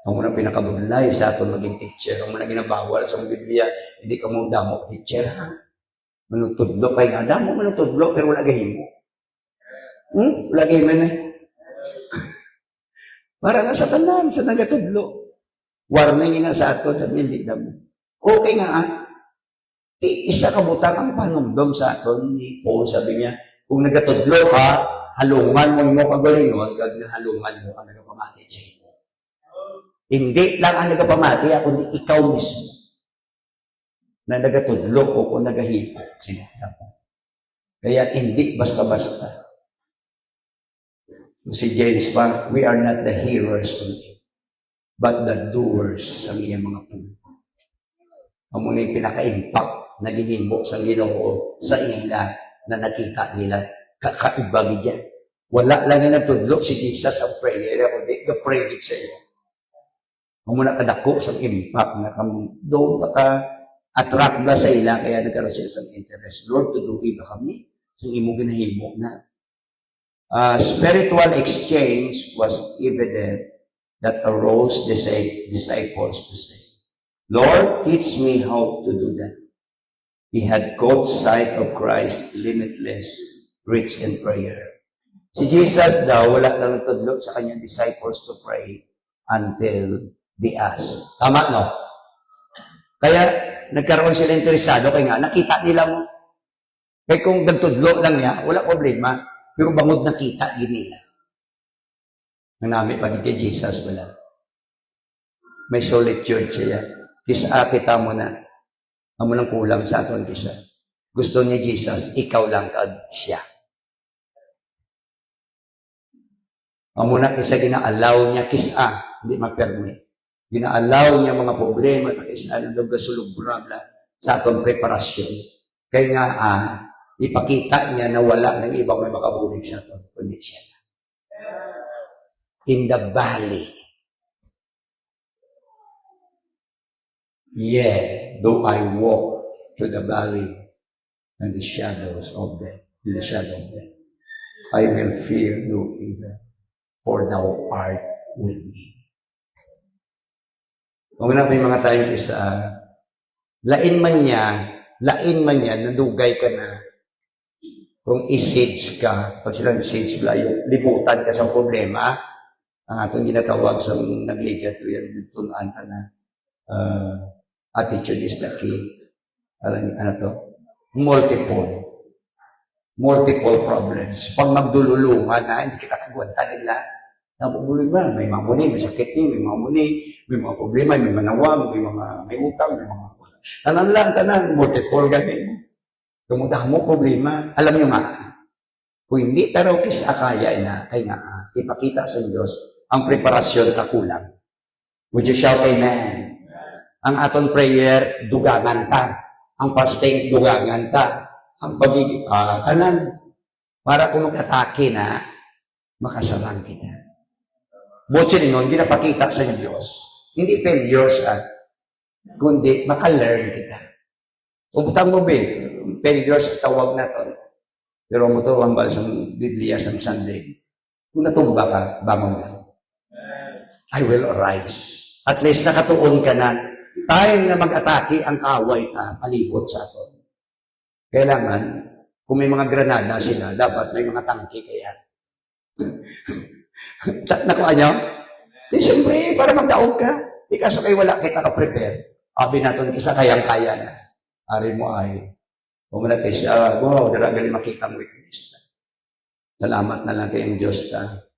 Ang muna pinakabudlay sa aton maging teacher. Ang muna ginabawal sa Biblia, hindi ka mo damo teacher, ha? Manutudlo kay nga, damo manutudlo, pero wala gahimo. Wala gahimo na. Para na sa tanan, sa nagatudlo. Warning nga sa aton, sabi hindi damo. Okay nga, ha? Isa kabutang ang panumdom sa aton ni Paul, sabi niya, kung nagatudlo ka, halungan mo yung kagalingon, gag na halungan mo ang nagapamati sa iyo. Hindi lang ang nagapamati, kundi ikaw mismo na nagatudlo o kung nagahipo. Kaya hindi basta-basta. Si James pa, we are not the hearers only, but the doers sa iyang mga puno. Ang muna yung pinaka-impact na ginimbo sa Ginoo sa ila na nakita nila kakaibagi dyan. Wala lang yung nagtudlo si Jesus ang prayer, kundi the-pray sa iyo. Kung muna kadako sa impact na doon maka-attract na sa ila, kaya nagkaroon sila sa interest. Lord, tuduhin na kami. So, imo ginahimo na. Spiritual exchange was evident that arose the disciples to say, Lord, teach me how to do that. He had caught sight of Christ's limitless rich in prayer. Si Jesus daw, wala lang tutulog sa kanyang disciples to pray until they ask. Tama, no? Kaya, nagkaroon sila interesado, kaya nga, nakita nila mo. Kaya kung nagtudlo lang niya, wala problema. Pero bangod nakita, nila. Ang namin pag kay Jesus, wala. May solitude siya. Kisa kita mo na. Amo nang kulang sa aton kisa. Gusto ni Jesus, ikaw lang kag siya. Amo na kisa gina-allow niya kisa, hindi ma-permit. Gina-allow niya mga problema, kisa na nagsulubra sa atong preparasyon. Kaya nga, ipakita niya na wala ng ibang may makabulig sa aton, kundi siya. In the valley. Yea, though I walk through the valley and the shadows of death, in the shadow of death, I will fear no evil, for thou art with me. Kung na may mga tayong isa, lain man niya, nadugay ka na, kung i-sage ka, pag sila i-sage ka, yung libutan ka sa problema, ang atong ginatawag sa nagligat to yan, tunaan ka na, attitude is the key. Alam niyo, ano to? Multiple problems. Pag magdululungan na, hindi kita kagwanta nila. Nabubuloy ba? May mga muni, may sakit ni, may mga muni, may mga problema, may manawag, may utang, may mga tanan, multiple ganyan. Tumudah mo problema. Alam niyo nga, kung hindi taraw kisa kaya na, ay nga, ipakita sa Diyos, ang preparasyon kakulang. Would you shout amen? Ang aton prayer, dugangan ka. Ang fasting, dugangan ka. Ang pagiging, kanan, para kung mag-atake na, makasarang kita. Butsin nun, ginapakita sa Diyos. Hindi failures, kundi maka-learn kita. Ubutang mo, failures, tawag na to. Pero mo to, ang sa Biblia sa Sunday. Kung natumba ka, bangon ka. I will arise. At least nakatuon ka na, time na mag-atake ang kaway ka, palibot sa atin. Kailangan, kung may mga granada sila, dapat may mga tangke kaya. Nakuha niyo? Di siyempre, para magdaog ka. Di kaso kayo wala kita ka-prepare. Abi natin, isa kayang-kaya na. Ari mo ay, kung natin siya, wow, daragali makita ang weakness. Salamat na lang kayong Diyos ka.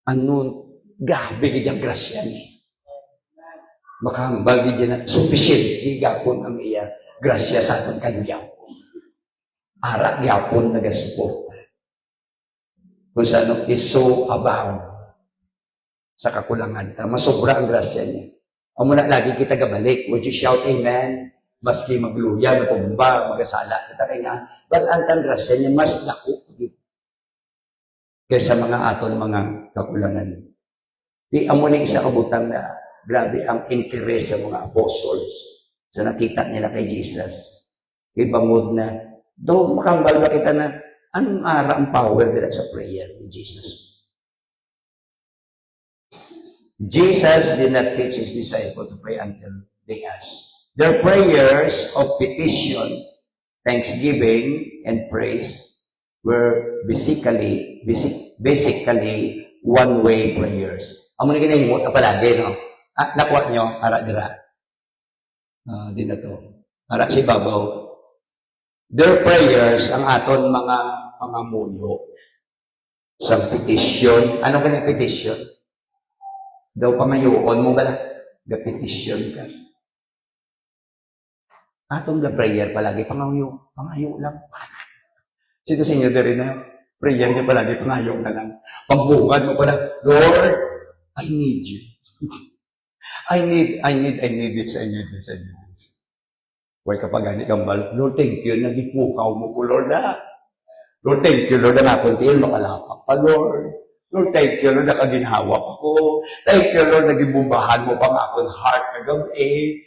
Ano, grabe kayang grasya ni. Makahambal din na, sufficient, higapon ang iya, grasya sa ating kanuyaw. Ara, gapon na gaspo. Kung saan is so abound sa kakulangan ka. Masobra ang grasya niya. Ang muna lagi kita gabalik. Would you shout amen? Maski magluya, magpumba, magasala. Kita kaya nga, but ang grasya niya mas naku kaysa mga aton mga kakulangan. Di amo na isa kabutang na grabe ang interes sa mga apostles sa nakita nila kay Jesus. Ibangod na, do makambal na kita na ang ara ang power nila sa prayer ni Jesus. Jesus did not teach his disciples to pray until they ask. Their prayers of petition, thanksgiving, and praise were basically one-way prayers. Ang mga ginahimot na palagi, no? Nakuha nyo, ara dira. Di na to. Ara si Babaw. Their prayers, ang aton mga pangamuyo sa petition. Anong ganang petition? Daw pangayoon mo ba na? Petition ka. Atong the prayer palagi, pangayo lang. Sino sa inyo rin na prayer niya palagi, pangayo na lang. Pagbungad mo pala, Lord, I need you. I need this. Huwag ka pa gani kambal, Lord, thank you, nagipukaw mo ko, Lord, Lord, thank you, Lord, na nakuntiin, makalapak pa, Lord. Lord, thank you, Lord, nakaginhawa ako. Thank you, Lord, nagibumbahan mo pang akong heart na gabi.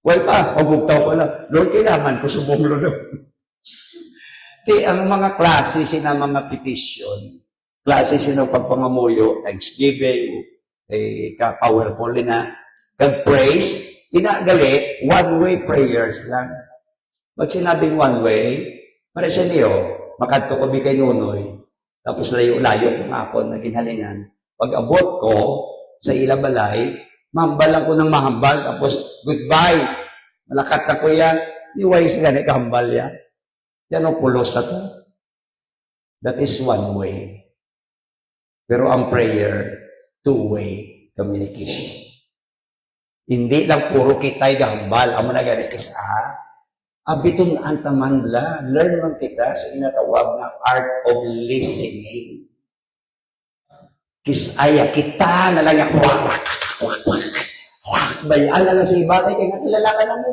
Well pa, pabugtaw ko lang, Lord, kailangan ko subong, Lord. Ang mga klase sina mga petition, klase sina pagpangamuyo, thanksgiving, ka-powerful na, kag-praise, inagali, one-way prayers lang. Pag sinabing one-way, para siya niyo, makadto ko kay Nunoy, tapos layo-layo ng ako na ginhalingan. Pag abot ko sa ilabalay, mahambalan ko ng mahambal, tapos goodbye. Malakat na ko yan. Iway sa ganit kahambal yan. Yan ang pulos na to. That is one way. Pero ang prayer, two-way communication. Hindi lang puro kita'y gahambal. Ang mga ganit is, abiton ang tamanla, learn man kita sa inatawag na art of listening. Kisaya kita na lang yung bayaan na lang sa iba, kaya nga kilala ka na mo.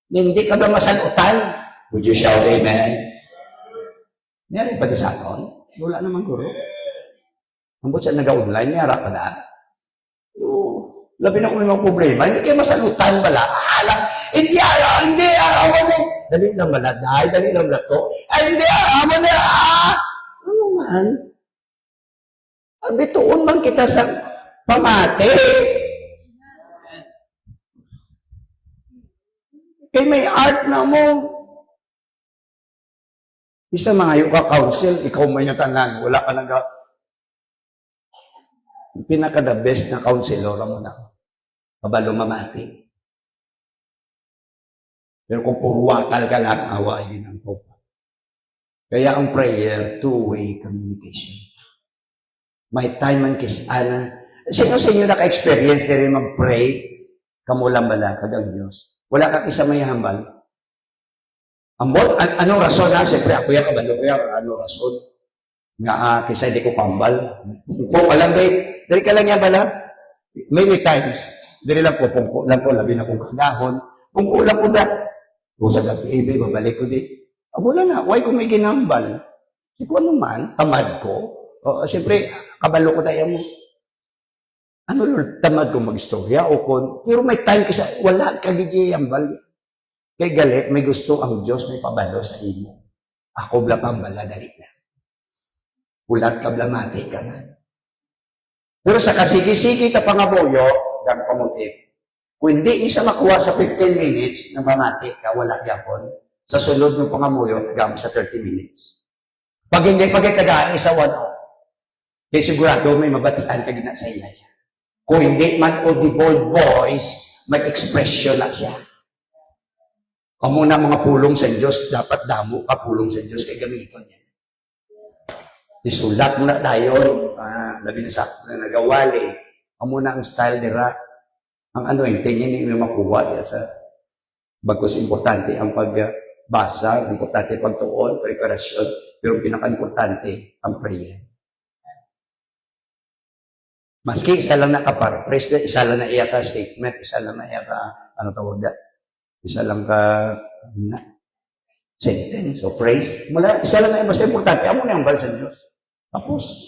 Hindi ka ba masanutan? Would you shout amen? Niyari pa di sa aton? Wala naman guro. Ambot siya nag-online, niyara pa na. Labi na kung may mga problema, hindi kayo masalutan bala. Hindi, arawan mo. Dali lang bala, dali lang bala to. Ay, hindi, arawan na, Ano man? Bituon man kita sa pamati. Kay may art na mo. Isa mga ka counsel, ikaw man yung tanan, wala ka nag pinaka-the best na counselor mo na. Kabalo mamati. Pero kung puro wakal ka lang, awayin ang popa. Kaya ang prayer, two-way communication. May time man kisana. Sino sa inyo naka-experience na rin mag-pray? Kamulang bala, kagang Diyos. Wala ka kisa may hambal. Anong rason na? Siyempre, ako yung kabalo ko yan. Anong rason? Nga, kisa hindi ko pambal. Kung alam, dari ka lang yan bala. Many times. Dari lang po, pungko lang po, labi na kong kagahon. Pungko lang po da. Kung sa gabi, babalik ko di. Wala na, why ko may ginambal? Hindi ko ano man, tamad ko. Siyempre, kabalo ko tayo mo. Ano Lord, tamad ko mag-istorya o kon. Pero may time kasi, wala kagigiyambal. Kay galit, may gusto ang Diyos, may pabalo sa imo. Ako bla pambala, dali na. Ulat ka bla, mati ka na. Pero sa kasigi-sigi ka pangaboyo, gang pamuti. Kung hindi isa makuha sa 15 minutes na mamati ka, wala yapon. Sa sulod ng pangamuyo, tagam sa 30 minutes. Pag hindi, tagaan sa 1 hour. Kaya sigurado may mabatian ka gina sa iya. Kung hindi man audible voice, may expression na siya. Kamo na mga pulong sa Diyos, dapat damo ka pulong sa Diyos, kaya gamitin niya. Isulat mo na tayo, labi na sa nagawali. Kamo na ang style nila. Ang anointing, hindi mo makuha niya sa bagos importante ang pagbasa, importante pagtuon, preparasyon, pero pinaka-importante ang prayer. Maski isa lang nakaparaphrase, isa lang na iya ka statement, isa lang na iya ka, ano tawag na, isa lang ka sentence o praise. Mula, isa lang na iya, basta importante, amo na yung bal sa Diyos. Tapos,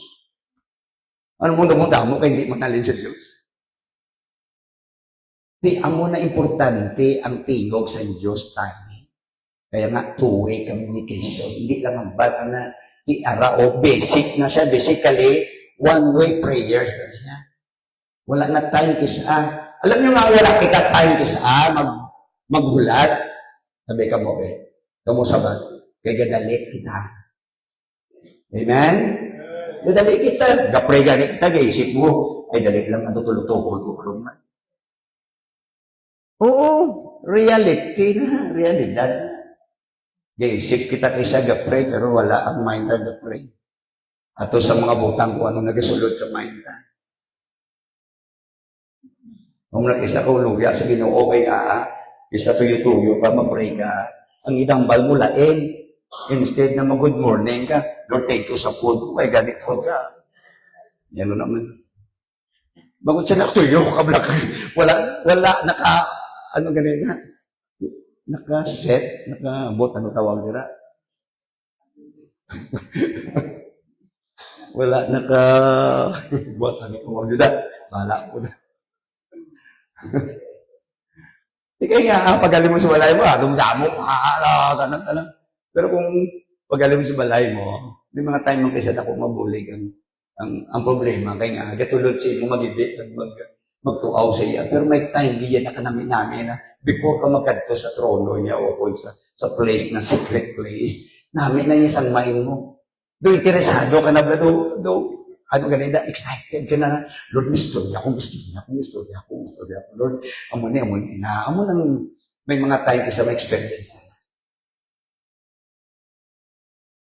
ano mo damo kaya hindi manalin sa Diyos? Di, amo na importante ang tingog sa Diyos tani. Kaya nga, two-way communication. Hindi lang ang bal na iara o basic na siya. Basically, one-way prayers na siya. Wala na time kisa. Alam nyo nga, wala kita time kisa, maghulat. Sabi ka mo, kamo sabat, kaya gadali kita. Amen? Gadali kita. Gapray gani kita, gaisip mo, ay dali lang ang tutulog-tukol ko. Oo, reality na, realidad. Gaisip kita kaysa gapray, pero wala ang mind na gapray. Ato sa mga butang ko, anong nagasulod sa mind na. Kung nakisa ko, luya sa Ginoo, kay isa tuyo-tuyo ka, mag-pray ka. Ang idambal mo lain. Instead na mag-good morning ka, Lord, thank you sa food. May ganit food ka. Yan naman. Bago siya tuyo, wala, ano ganit na? Naka-set, naka-bot, ano tawag nila? Wala, naka-bot, ano tawag nila? Wala ko na. Kaya nga, pagaling mo sa balay mo, dumdamo, ganun. Pero kung pagaling mo sa balay mo, may mga time mo kasi ako mabulig ang problema. Kaya nga, katulad siya mo mag-ibig, magtuaw sa iya. Pero may time, diyan na namin na before ka magkadto sa trono niya o sa place na secret place, namin na yung isang main mo. Do interesado ka na ba? Ano ganito, excited ka na, Lord, gusto niya, Lord, amo nang may mga time kasi may experience na.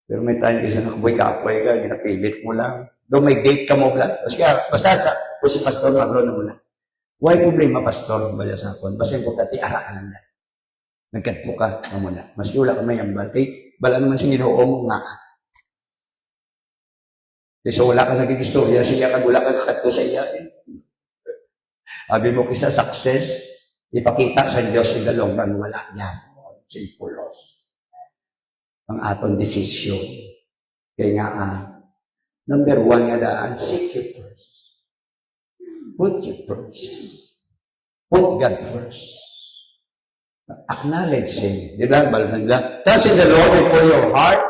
Pero may time kasi nakaboy-kapoy ka, ginapilit mo lang. Doon may date ka mo lang. Basta kung si Pastor, magro na muna. Why problema, Pastor? Bala sa akon. Basta yung pagkati, ara ka lang na. Nagkatpo ka na muna. Mas wala ka may ambal. Kaya, bala naman siya ginoo mo nga. So, wala ka naging istorya siya, kag wala ka kakadto sa iya. Sabi mo, kisa success, ipakita sa Diyos in the long run, wala yan. Simple loss. Ang aton decision. Kaya nga, number 1 nga daan, seek you first. Put you first. Put God first. Acknowledge Him. Di ba? Balasan nila. Trust in the Lord with all your heart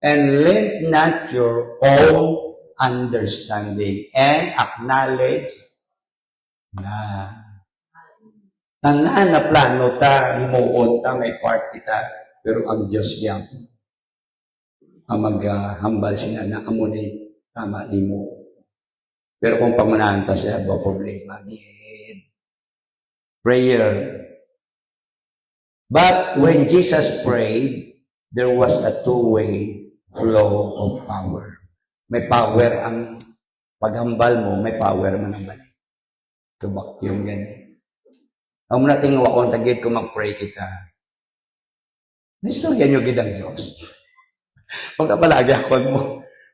and lean not your own understanding and acknowledge na tanan na plano ta, himuon ta, may part kita, pero ang Diyos yan, ang maghambal siya na amunay, tama ni mo. Pero kung pamanahan ta siya, ba problema, gid. Prayer. But when Jesus prayed, there was a two-way flow of power. May power ang paghambal mo, may power man ang balik. Tubak yung ganyan. Ang muna tingin ako, tagid ko mag-pray kita. Nistorya nyo gid ang Diyos. Pagkapalagi ako mo,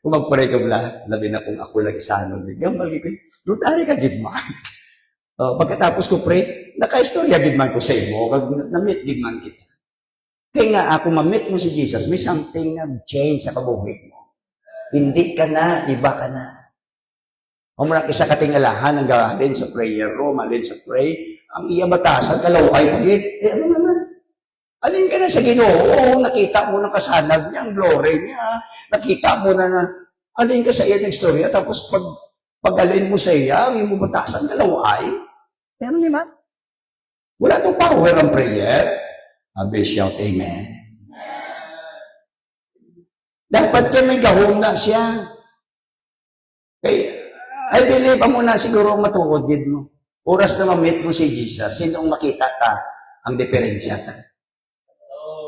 kung mag-pray ka bala, labi na kung ako lagi sa ano. Gambal ko, lutari ka gid man. Pagkatapos ko pray, naka-istorya gid man ko sa imo, na-meet gid man kita. Kaya nga ako ma-meet mo si Jesus, may something na change sa kabuhi mo. Hindi ka na, iba ka na. Kung muna isa katingalahan ang gawain sa prayer room, alin sa pray, ang iya batasan, kalaway, pagit. Ano naman? Alin ka na sa Ginoo, nakita mo na kasanag niya, ang glory niya. Nakita mo na alin ka sa iya ng istorya, tapos pag-alin mo sa iya, ang iyong batasan, kalaway. Ano naman? Wala itong power ang prayer. Sabi, shout, amen. Dapat ka may gahong na siya. Okay. I believe mo na siguro matuod din mo. Oras na ma-meet mo si Jesus, sinong makita ka ang diferensya ka?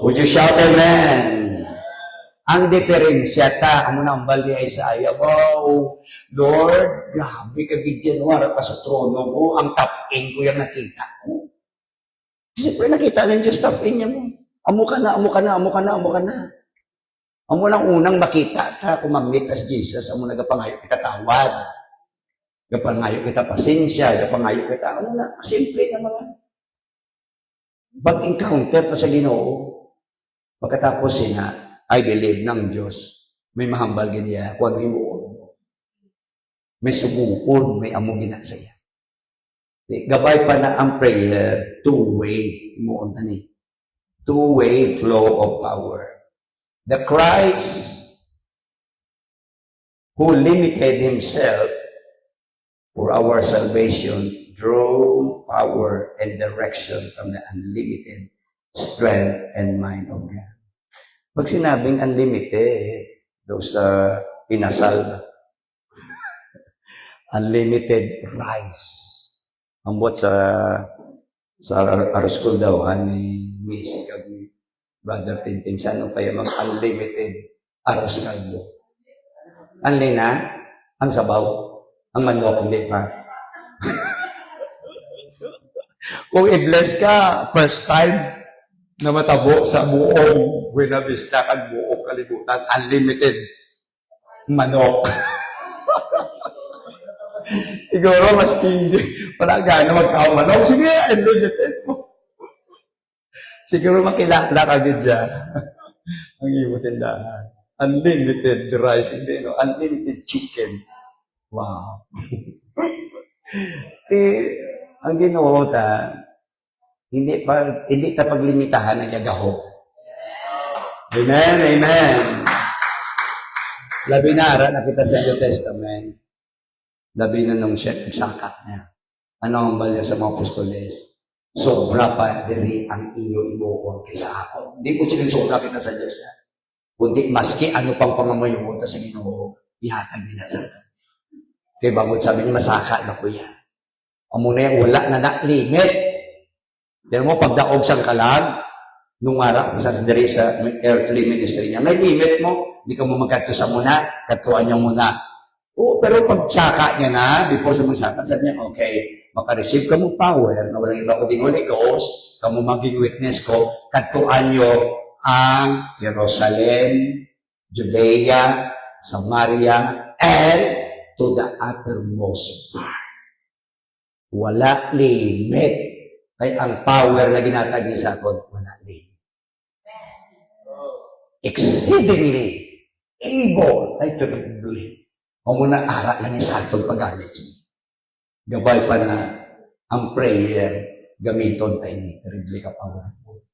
Would you shout amen? Ang diferensya ka, amo na ang bali ay Isaiah. Wow, Lord, grabe ka bigyan mo, harap ka sa trono mo, ang top-in ko yung nakita ko. Siyempre nakita ng Diyos, top-in niya mo. Amo ka na, amo ka na, amo ka na, amo ka na. Amo lang unang makita ka kung mag-meet as Jesus, amo nagapangayo kita tawad. Kapangayo kita pasensya, kapangayo kita, ano na, simple na mga. Pag-encounter ka sa Ginoo, pagkatapos na, I believe ng Diyos, may mahambal ganyan, kung ano yung uon. May subukon, may amo ginasaya. Gabay pa na ang prayer, two-way, muon tani. Two-way flow of power. The Christ who limited Himself for our salvation, draw power and direction from the unlimited strength and mind of God. Pag sinabing unlimited, those pinasal, unlimited rice. Ang buat sa our school daw, ni Miss kag Brother Tintin, saan pa yung unlimited aros kaldo. Unli na, ang sabaw. Ang manok, hindi pa. Kung i-bless ka, first time na matabo sa buong Buena Vista, kag buong kalibutan, unlimited manok. Siguro, mas hindi. Wala gana magkaong manok. Sige, unlimited mo. Siguro makilala ka din dyan. Ang iyong tindahan. Unlimited rice, hindi, no? Unlimited chicken. Wow. Ang Ginoo ta, hindi ta paglimitahan ng yagaho. Amen, amen. Labi na ara nakita sa New Testament. Labi na nung siya nagsangkat niya. Ano ang balya sa mga apostoles? Sobra pa diri ang inyo ibuon kaysa ako. Hindi ko silang sobra kita sa Diyos. Kundi maski ano pang pamamayungon ta sa Ginoo, ihatag nila sa atin. Kaya bago sabi niya, masaka na ko yan. Amo na yan, wala na na-limit. Pero mo, pagdaog sang kalag, nung araw, sa diri sa earthly ministry niya, may limit mo, hindi ka mo magkatu sa muna, katuan niya muna. Oo, pero pag saka niya na, before sa magsaka, sabi niya, okay, makareceive ka mo power, na walang iba ko din Holy Ghost, ka mo maging witness ko, katuan niyo ang Jerusalem, Judea, Samaria, and to the uttermost part. Wala limit. Kaya ang power na ginatagi sa atin, wala limit. Exceedingly able, ay terribly. O muna ara lang sa atin pag-alit. Gabay pa na ang prayer gamiton tayo ni terribly ka powerful.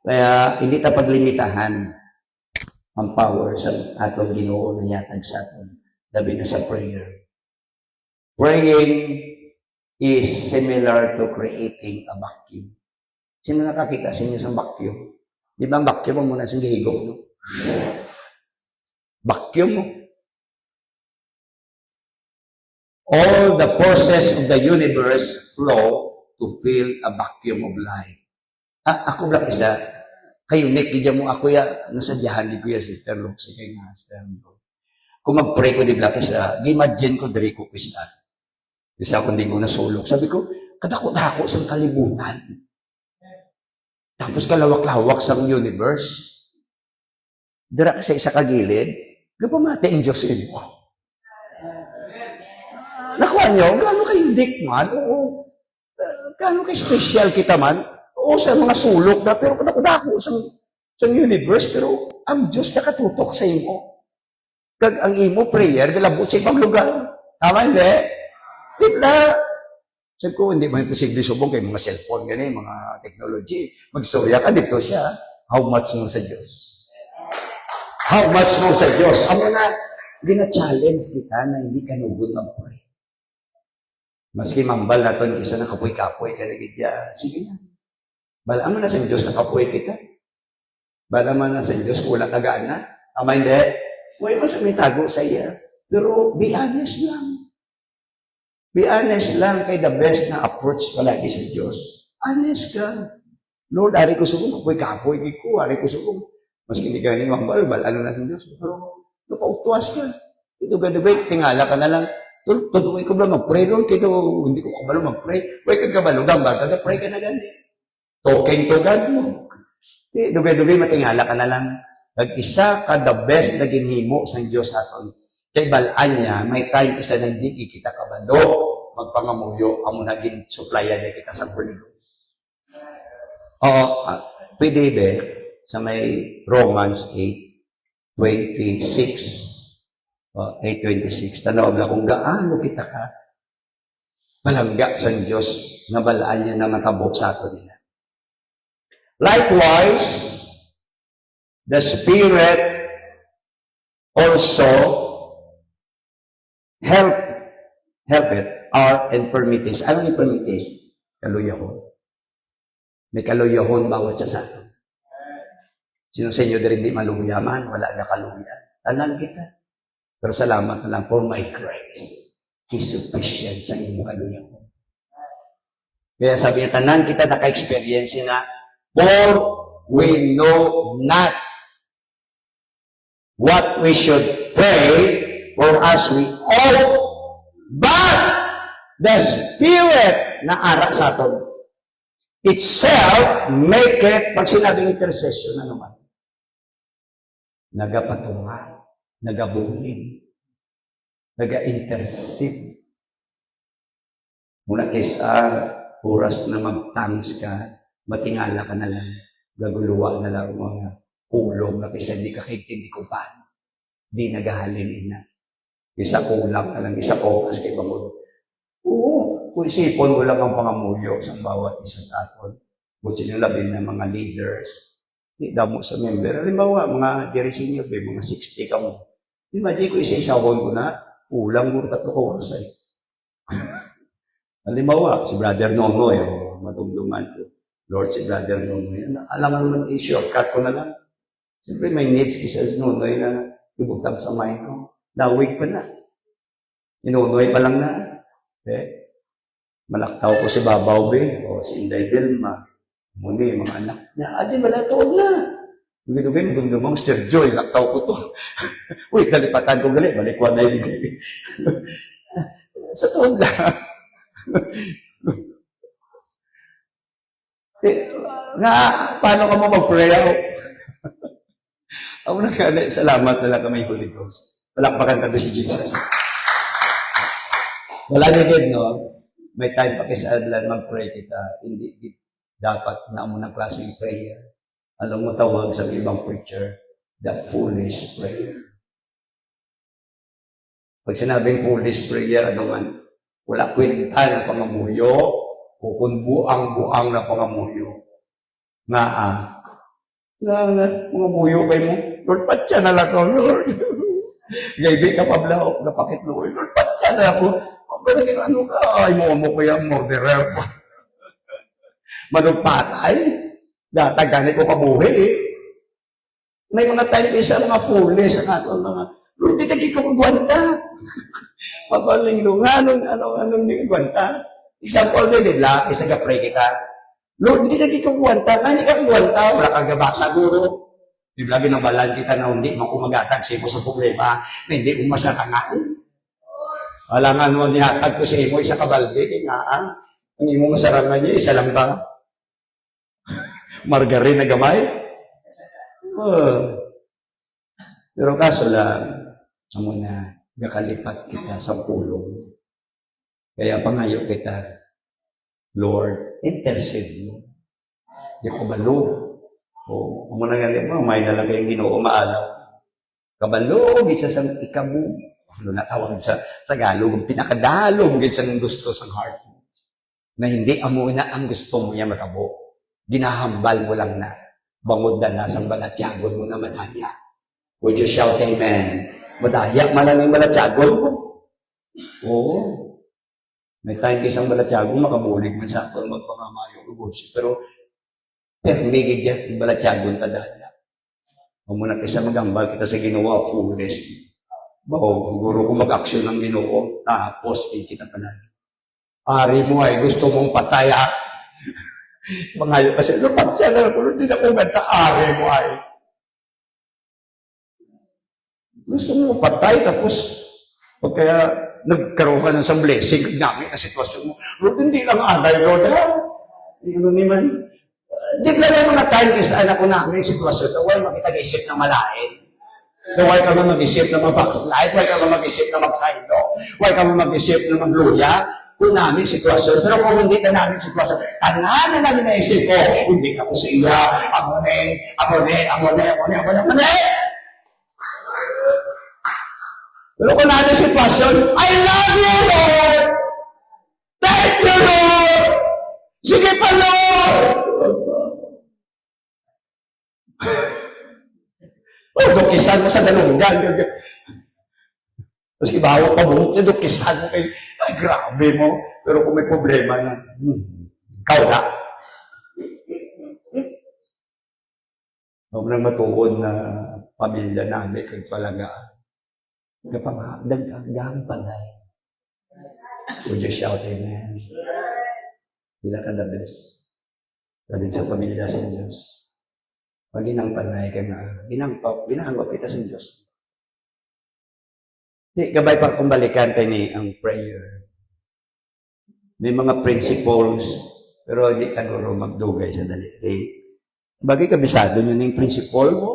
Kaya hindi ta paglimitahan ang power sa atong Ginoo na yatag sa aton labi na sa prayer. Praying is similar to creating a vacuum. Sino nakakita sa inyo sa vacuum? Di ba ang vacuum mo muna sa gihigop, no? Vacuum mo. All the forces of the universe flow to fill a vacuum of life. Ako lang isa, kayo Nick, di mo ako nasadyahan ni Kuya Sister Lucy kay Master. Kung mag-pray ko di black isa, imagine ko diri ko pista. Isa ko hindi ko nasulok. Sabi ko, kadako-dako sa kalibutan. Tapos kalawak-lawak sa universe. Dira sa isa kagilid, gapamati ang Diyos ino. Nakuha niyo, gano'n kayo dik man, oo. Gano'n kayo special kita man, oo, sa mga sulok na, pero kadako-dako sa universe, pero ang Diyos nakatutok sa imo. Kag ang imo prayer, galabot sa ibang lugar. Tama, hindi? Titla. Sabi ko, hindi mo imposible subong kay mga cellphone, gani, mga technology. Magstorya ka dito siya. How much mo sa Diyos? How much mo sa Diyos? Ang na, gina-challenge kita na hindi ka nugod ng pray. Maski mambal naton kisa nakapoy-kapoy ka lagi diya. Sige na. Bala mo na sa Diyos nakapoy kita. Bala mo na sa Diyos wala tagaan na. Ama hindi. Huwag mo sa may tago sa iya. Pero be honest lang. Be honest lang kay the best na approach palagi sa Diyos. Honest ka. Lord, ari ko sugong kapoy-kapoy ko. Ari ko sugong. Maski hindi ka ni mambal, ano na sa Diyos. Pero napautuas ka. Ito tingala ka na lang. Tutuloy ko ba mag-pray ron? Kito, hindi ko kabalo mag-pray. Huwag kang kabalo, gamba, pray ka na gani. Talking to God mo. Dugay-dugay, matingala ka na lang. Nag-isa ka the best na ginhimo sa Diyos aton. Kay balaan niya, may time isa na hindi kita kabalo, magpangamuyo, amo naging supplyan niya kita sa puligo. Oo, pwede ba, sa may Romans 8:26, 8:26, tanaw na kung gaano kita ka palangga sa Diyos na balaan niya na matabok sa ato nila. Likewise, the Spirit also help it and permitis. Ano ni permitis? Kaluyahon. May kaluyahon bawat sa ato. Sino sa inyo din di maluyaman, wala na kaluyan. Tanan kita. Pero salamat na lang for my grace is sufficient sa inyong kaluyahon. Kaya sabi niya, tanan kita naka-experience na, for we know not what we should pray for as we ought, but the Spirit na ara sa aton itself make it, pag sinabing intercession na naman, nagapatungan, nagabuling, naga-intercede. Muna kaysa oras na mag-thanks ka, matingala ka na lang, gaguluwa na lang mga ulong na kaysa hindi ka kaintindi ko paano. Di nagahalin ina. Isa kulang na lang, isa oras kay Pangulo. Oo, kung isipon mo lang ang pangamuyo sa bawat isa sa aton. Kung sino labing na mga leaders, di damo sa member. Halimbawa, mga dirisinyo, mga 60 ka mo. Imagine ko isa-isawon ko na, ulang mo 3 oras ay. Halimbawa, si Brother Nonoy, matungtungan ko. Lord, si Brother Nonoy. Alam mo naman, i-shortcut ko na lang. Siyempre, may needs kisa si Nonoy na ibutang sa mind ko. Lawig pa na. Inonoy pa lang na. Malaktaw ko si Babaw Be, o si Inday Vilma. Muni, mga anak niya. Adi, malatood na. Dugay-dugay, magdumdumang, Sir Joy, laktaw ko to. Uy, kalipatan ko gali, balikwan na yun. Sa tuon lang. Paano ka mo mag-pray out? Ako na kaya, salamat na lang kami Holy Ghost. Palakpakan kami si Jesus. Wala din, no? May time pa kasi adlan mag-pray kita. Hindi dapat na mo ng klaseng prayer. Alam mo tawag sa ibang preacher, the foolish prayer. Pag sinabing foolish prayer, ano man, Wala kwenta ng pangamuyo, o kung buang-buang na pangamuyo. Nga mga muyo kay mo, Lord, patya na lang ako, Lord. Gaybi ka pablaok, napakit Lord, Lord, patya na ako. Ano ka? Ay, mo ko yung murderer. Manugpatay. Datagani ko kabuhi eh. May mga time isa, mga foolish, mga, Lord, di tagi ko kagwanta. Mabaling lunga, anong di kagwanta. Example din, nila, isa ka pray kita. Lord, hindi tagi ko kagwanta. Hindi ka kagwanta, wala kang gabasa, guro. Di lagi nang balan kita na hindi makumagatag siya mo sa problema na hindi mo masarangan. Alangan mo nihatag ko sa imo, isa kabalde, kingaan. Ang imo masarangan niya, isa lang ba? Margarine na gamay? Pero kaso lang, amo na, nakalipat kita sa pulong. Kaya pangayo kita, Lord, intercede mo. Di ko balo. O, amo na nga mo, may nalagay yung Ginoo maalaw. Kabalo, isa sa ikabu. Ano na tawag sa Tagalog, ang pinakadalong sa gusto sa heart mo. Na hindi amo na ang gusto mo niya makabo. Ginahambal mo lang na. Bangod na nasang balatyagon mo na madaya. Would you shout amen? Madaya, malaming balatyagon mo. Oo. May time isang balatyagon, makabulig man sa akin, magpakamayo ubos. Pero, umigid dyan, balatyagon tadaya. Kung muna kaysa magambal kita sa ginawa, foolish. Baho, siguro kung mag-aksyon ng Ginoo, tapos kita pala. Ari mo ay gusto mong pataya. Mangayo kasi, lupat siya na, pero hindi na kumenta, ari mo ay. Gusto mo patay, tapos, pag kaya nagkaroon ka ng isang blessing, namin na sitwasyon mo, Lord, hindi lang anay, Lord, ha? Ano naman, di ba na mga time is anak ko namin sitwasyon, na huwag makita-isip na malain. Na huwag ka mag-isip na mag-backslide, huwag ka mag-isip na mag-saido, huwag ka mag-isip na mag-luya, kung namin sitwasyon. Pero kung hindi na namin sitwasyon, tanan na namin naisip ko, hindi ako sa iya, ako ne. Pero kung namin sitwasyon, I love you, Lord! Thank you, Lord! Sige pa, Lord! Dukisan mo sa dalunggan. Tapos ibawa pa mo, dukisan mo kayo. Ay, grabe mo. Pero kung may problema na, ikaw na. Huwag nang matuod na pamilya namin kay palagaan. Dagdagang panay. Would you shout amen? Sila ka the best. Sabi sa pamilya sa Diyos. Pag ginang panay ka na, ginangkop kita sa Diyos. Di, gabay pa kung balikan tayo ni ang prayer. May mga principles, pero hindi ka nuro magdugay sa dali. Bagay kabisado nyo na yung principle mo.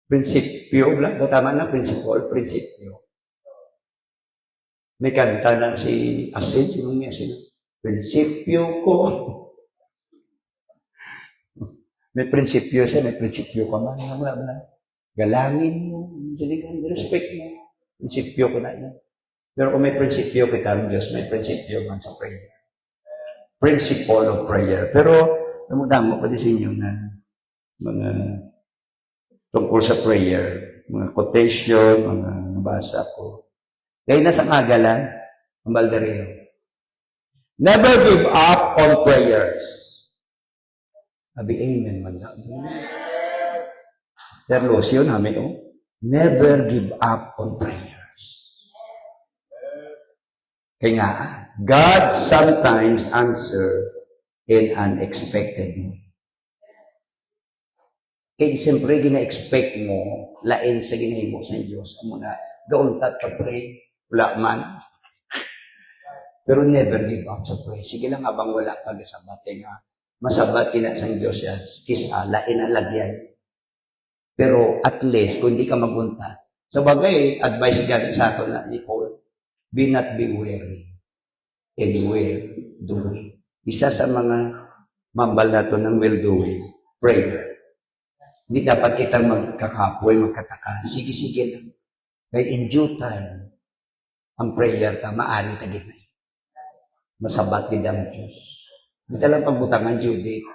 Prinsipyo, tama na, principle, prinsipyo. May kanta na si Asin, sinong may Asin? Prinsipyo ko. May prinsipyo siya, may prinsipyo ka man. Galangin mo, respect mo. Prinsipyo ko na yan. Pero kung may prinsipyo kita ng Diyos, may prinsipyo man sa prayer. Principle of prayer. Pero, damodamo ko din sa inyo na mga tungkol sa prayer, mga quotation, mga nabasa ko. Kaya nasa Magalan, ang Baldareo. Never give up on prayers. Sabi, amen man lang. Terlosyo namin, oh. Never give up on prayers. Kaya nga, God sometimes answer in unexpected way. Kaya siyempre, gina-expect mo, lain sa ginahimo sa Diyos. Muna, doon ka pray, wala man. Pero never give up sa pray. Sige lang, habang wala ka sa bate nga, masabat kina sa Diyos yan, kisa, lain ang lagyan. Pero at least, kung hindi ka magunta, sa bagay, advice galing sa akin na, Nicole, be not be weary, and well-doing. Isa sa mga mambal na ito ng well-doing, prayer. Hindi dapat kitang magkakapoy, magkataka. Sige lang. Kaya in due time, ang prayer ka, maaari tagit na. Masabat gid ang Diyos. Di talang pagbutangan due date.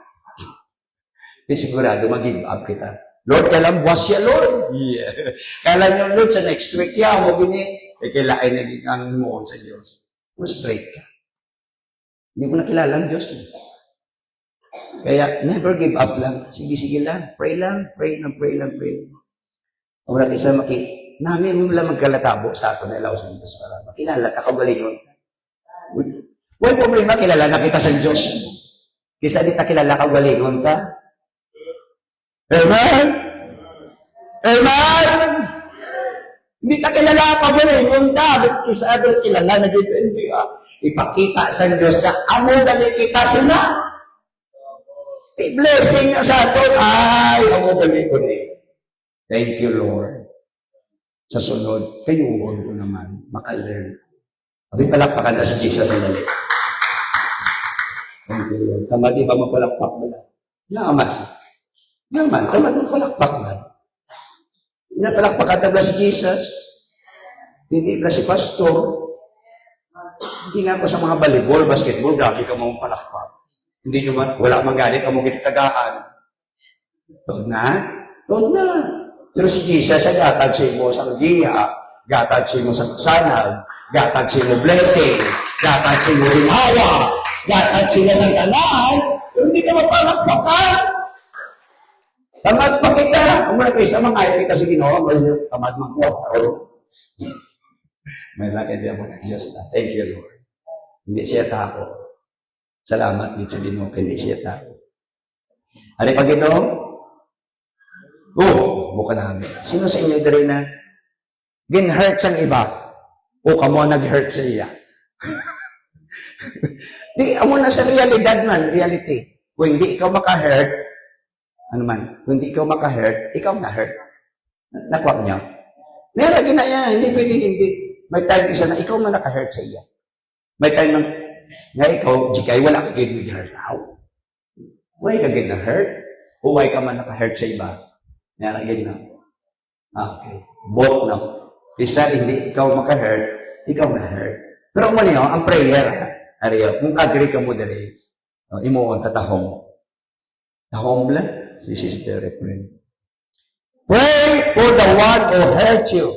Di sigurado mag-give up kita. Lord, kailan buwas siya, Lord? Yeah. Kailan yung Lord, sa next week yan, huwag ini. Kailangan naging ang himuon sa Diyos. Straight ka. Hindi mo nakilala ang Diyos. Kaya, never give up lang. Sige lang. Pray lang. Pray lang. Wala isa namin mo lang magkalatabo sa ato na ilaw sa Diyos para makilala ka kagalingon. Huwag problema, kilala na kita sa Diyos. Kisa di ta kilala kagalingon ka. Amen? Amen? Hindi ta kilala kagalingon ka. Kisa di kilala na dito. Ipakita sa Diyos na amo dali kita sila. I-blessing na sa ato. Ay, amo dali ko ni. Thank you, Lord. Sa sunod, kayuhon ko naman, makalearn. Abi palakpakan na si Jesus sa dali. Thank you, Lord. Tama di ba mapalakpak mo na? Yaman. Tama di palakpak na. Pinapalakpakan na si Jesus. Hindi na si pastor. Hindi na ako sa mga volleyball, basketball, grabe ka mong palakpak. Hindi nyo man, wala mang galit, amo kitatagaan. Doon na. Pero si Jesus, gatag siya mo sa diya, gatag siya mo sa sanag, gatag siya mo blessing, gatag siya mo rinhawa, gatag siya sa tanan, pero hindi ka mapalakpakan. Tamad pa kita. Ang mga kayo sa mga kita si Ginoo, tamad magpaparo. May lakad niya mo ng Diyos na. Thank you, Lord. Hindi siya tako. Salamat dito Ginoo, hindi siya tako. Ano pa Ginoo? Buka namin. Sino sa inyo diri na gin-hurt sa iba? Kamo nag-hurt sa iya. Di, amo na sa realidad man, reality. Kung hindi ikaw maka-hurt, kung hindi ikaw maka-hurt, ikaw na-hurt. Nakwak niya. Meron na yan, hindi pwede hindi. May time isa na ikaw man naka-hurt sa iya. May time na ikaw, jikay, wala ka gid hurt. Why ka gid na-hurt? O why ka man naka-hurt sa iba? Meron gid na. Okay. Both na. Isa, hindi ikaw maka-hurt, ikaw na-hurt. Pero kung ano ang prayer, ariyo, kung agree ka mo dali, imuon tatahong. Tahong lang, si Sister Efren. Pray for the one who hurt you.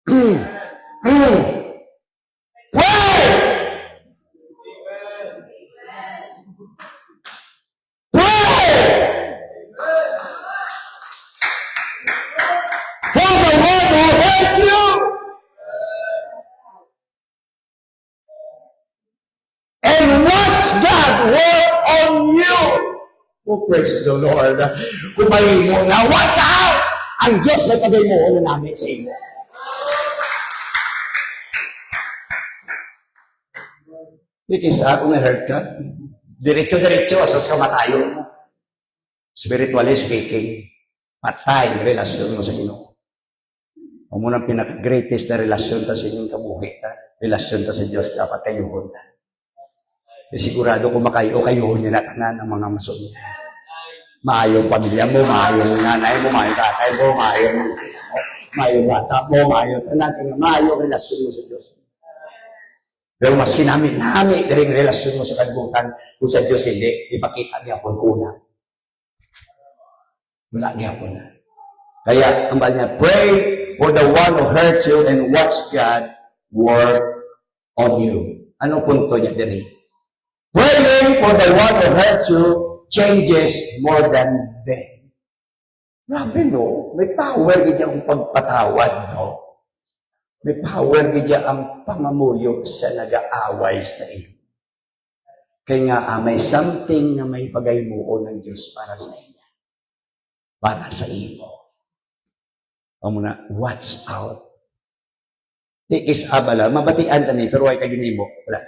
Pray! Pray! For the one who hurt you. And watch God work on you. Oh, praise the Lord. Kumain mo na, watch out! Ang Diyos na tagay mo na namin sa inyo. Because ako na-hurt ka, diretso-diretso, asas ka matayo mo. Spiritually speaking, patay ang relasyon mo sa Ginoo. O mo nang pinaka-greatest na relasyon ta sa inyong kabuhi ta, relasyon ta sa Diyos, dapat kayuhon ta. Sigurado kung makayo-kayuhon niya na tanan ang mga masunod. Maayong pamilya mo, maayong nanay mo, maayong tatay mo, maayong bata mo, maayong relasyon mo sa Diyos. Pero maski namin rin relasyon mo sa kalibutan kung sa Diyos hindi, ipakita niya kung kulang. Wala niya po na. Kaya, ang bahal niya, pray for the one who hurt you and watch God work on you. Anong punto niya din? Praying for the one who hurt you changes more than them. Grabe, no? May power gid ang pagpatawad, no? May power gid ang pangamuyo sa nag-aaway sa iyo. Kaya nga, may something na may pagaymuon ng Diyos para sa iyo. Para sa iyo. O muna, watch out. Tikis abala, mabatian ta ni, pero ay kaginimo. Wala.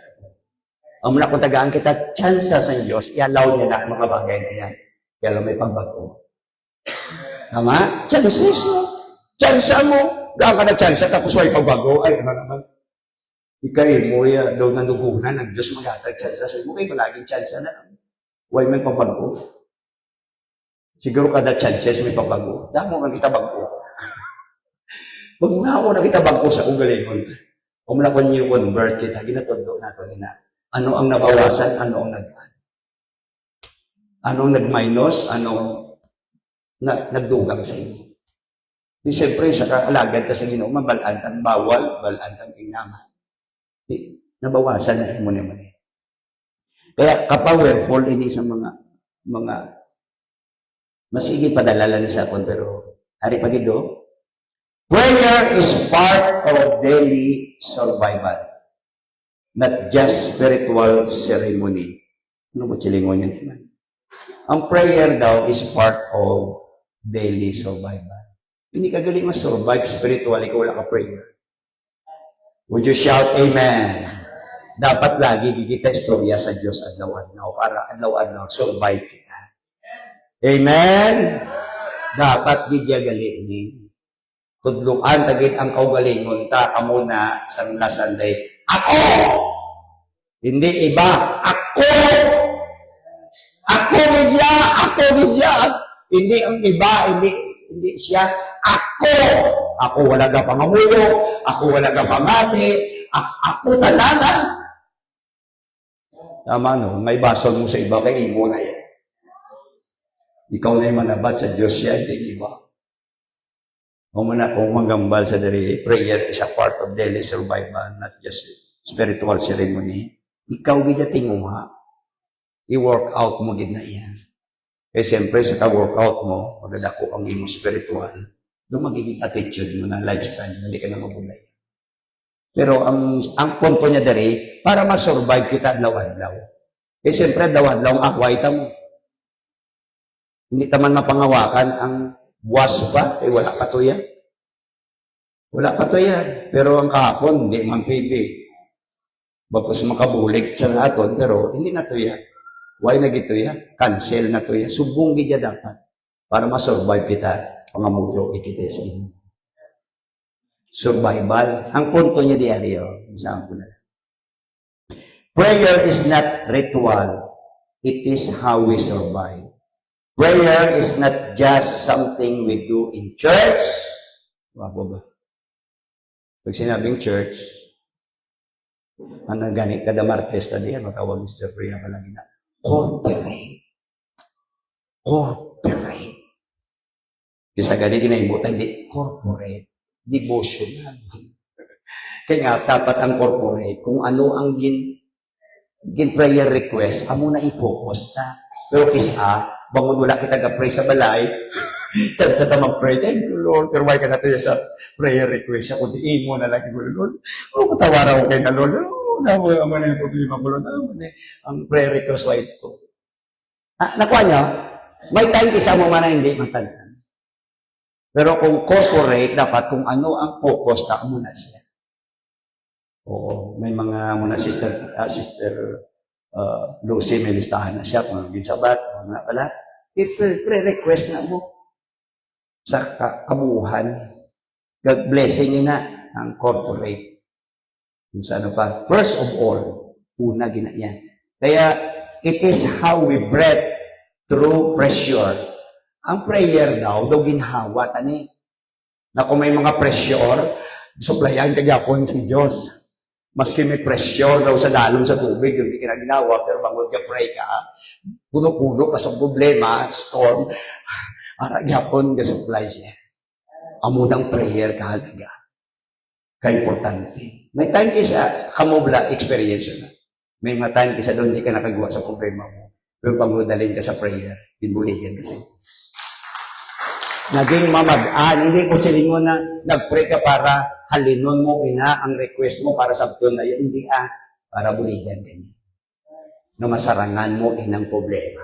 O muna, kung tagaan kita, tsansa sa Diyos, i-allow niya na mga bagay na yan. Kaya lang may pagbago. Tama? Tsansis mo. Tsansa mo. Daan ka na tsansa, tapos may pagbago. Ay, ano naman. Ikay mo, daw nanugunan ng Diyos magatag tsansa. So, mo kayo palaging tsansa na. Huwag may pagbago. Siguro kada chances may pagbago. Damo nga kita bago. Pag nga ako na kita bago sa ugalingon, kung muna ko niyo convert kita, ginatondo na ito nila. Ano ang nabawasan? Ano ang anong nag-minus? Anong nagdugang sa inyo? Di siyempre, sa kaalagad ka sa Ginoo, mabalantang bawal, balantang ingnaman. Di, nabawasan na mo naman. Kaya ka-powerful, ini sa mga masigi padalala ni sa akon, pero hari pagido, prayer is part of daily survival, not just spiritual ceremony. Ano mo silingon yan naman? Ang prayer daw is part of daily survival. Hindi ka galing mas-survive spiritually kung wala ka prayer. Would you shout amen? Dapat lagi gigita istorya sa Diyos adlaw-adlaw para adlaw-adlaw survive kita. Amen? Dapat gijagali ni. Tudluan tagit ang kaugalingon ta amo na sa Sunday. Ako! Hindi iba. Ako! Ako gidya! Hindi ang iba, hindi siya. Ako wala ka pangamuyo, ako wala ka pangati, ako talaga. Tama no, may basol mo sa iba, kay imo na yan. Ikaw na yung manabat sa Diyos siya, hindi iba. Kung manggambal sa diri, prayer is a part of daily survival, not just spiritual ceremony. Ikaw gina tinguha. I-work out mo gid na yan. Kaya siyempre, sa ka-workout mo, magdadako ang imo spiritual, doon magiging attitude mo na lifestyle, hindi ka na mabulay. Pero ang punto niya dari, para ma-survive kita adlaw-adlaw. Kaya siyempre, adlaw-adlaw ang akway mo. Hindi taman mapangawakan ang buwas pa, wala pa to yan. Wala pa to yan. Pero ang kahapon, hindi man pwede. Bakos makabulig sa naton, pero hindi na to yan. Why na gito yan? Cancel na to yan. Subong gidya dapat. Para ma-survive kita. Pangamulo ikite sa inyo. Survival. Ang punto niya diaryo. Saan ko na. Prayer is not ritual. It is how we survive. Prayer is not just something we do in church. Wabo ba? Pag sinabing church, ano gani kada Martes na diyan, matawag Mr. Priya ka lagi na. Corporate. Kasi ganito na ibutan, hindi corporate. Devotional. Kaya nga, dapat ang corporate, kung ano ang prayer request, amo na i-focus na. Pero kisa, bangon wala kita ka-pray sa balay, Diyan sa tamang pray, thank you, Lord. Pero why ka natin sa prayer request siya, kundi mo na lang, Lord. O, patawara ko kayo na, Lord. O, naman na yung problema ko, Lord. Ang prayer request, why ito? Nakuha niyo? May time isa mo man na hindi matalan. Pero kung corporate, dapat kung ano ang focus, taka muna siya. Oo, may mga muna sister Lucy, may listahan na siya, kung ginsabat, mga pala. Pre-request na mo sa kabuuhan. God blessing na ang corporate. Kung sa ano pa. First of all, una yan. Kaya, it is how we breathe through pressure. Ang prayer daw ginhawa, tani. Na kung may mga pressure, supplyan kagapon sa Diyos. Maski may pressure daw sa dalong sa tubig, yung hindi ka ginawa, pero bangod ka pray ka, puno-puno ka sa problema, storm, para gapon ka supply siya. Amunang prayer kahalaga. Ka-importante. May time kisa, kamubla, experience na. May mga time kisa doon, hindi ka nakagawa sa problema mo. Pero bangod dalhin ka sa prayer, pinuligan kasi. Naging mamag-an, hindi ko silingon na nag-pray ka para halinon mo ina ang request mo para sa na yun. Hindi para buligan ka niya. Na masarangan mo inang problema.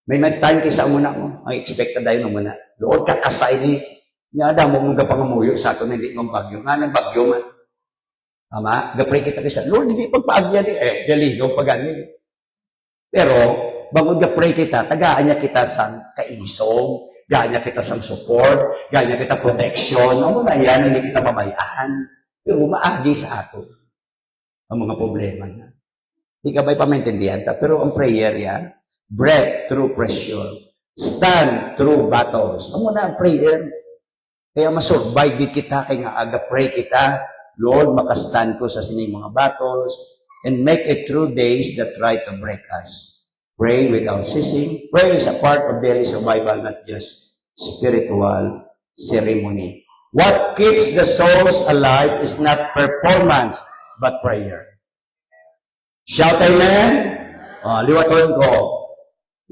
May time kisa muna mo, ang expected tayo na muna. Lord, kakasay ni, niya mo mong kapangamuyo sa ato na hindi mong bagyo. Nga nang bagyo man. Tama? Gapray kita kisa, Lord, hindi pagpaagyan ni, galigaw paganin. Pero, bangod gapray kita, tagaan niya kita sa kaisong, ganya kita sa support, ganya kita protection, ano na yan, hindi kita mabayaan. Pero maagi sa ato ang mga problema na. Hindi ka ba'y pamaintindihan ta? Pero ang prayer yan, breath through pressure, stand through battles. Ano na ang prayer? Kaya masurvive kita, kaya nga aga pray kita, Lord, makastand ko sa sining mga battles, and make it through days that try to break us. Pray without ceasing. Prayer is a part of daily survival, not just spiritual ceremony. What keeps the souls alive is not performance, but prayer. Shout amen. Liwaton ko.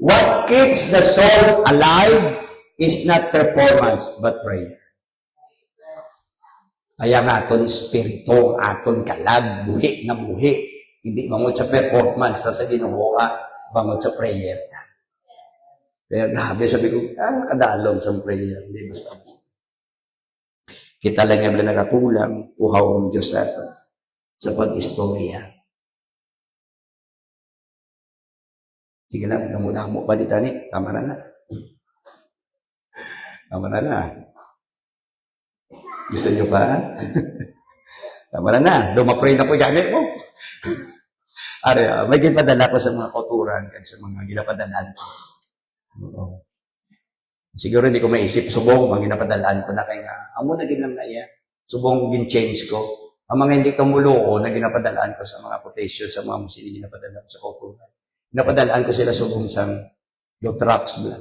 What keeps the soul alive is not performance, but prayer. Kaya nga aton spirito, aton kalag, buhi na buhi. Hindi bangod sa performance sa Ginoo, bangod sa prayer. Kaya grabe, sabi ko, kadalom sa prayer. Hindi basta. Kita lang yung nakatulang, uhaw ng Diyos sa pag-istorya. Sige lang, namunamo pa dito ni. Tama na. Tama na. Gusto nyo pa? Tama na. Dumapray na po dyan mo. Are, may ginpadala ko sa mga kauturan at sa mga ginapadalaan ko. Siguro hindi ko maisip, subong, mga ginapadalaan ko na kaya nga, amo na ginam na iya. Subong gin-change ko. Ang mga hindi kamulo ko na ginapadalaan ko sa mga quotation, sa mga musili ginapadalaan ko sa kauturan. Ginapadalaan ko sila subong sa tracks bla.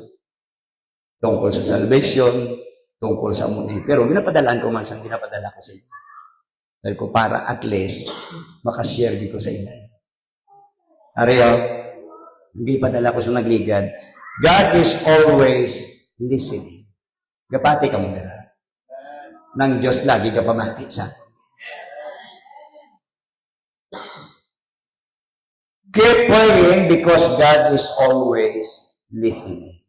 Tungkol sa salvation, tungkol sa muni. Pero ginapadalaan ko man sa ginapadala ko sa inyo. Dahil ko para at least makashare dito sa inyo. Ariyo, hindi padala ko sa nagligad. God is always listening. Gapati ka muna. Nang Diyos lagi ka pamati sa. Keep praying because God is always listening.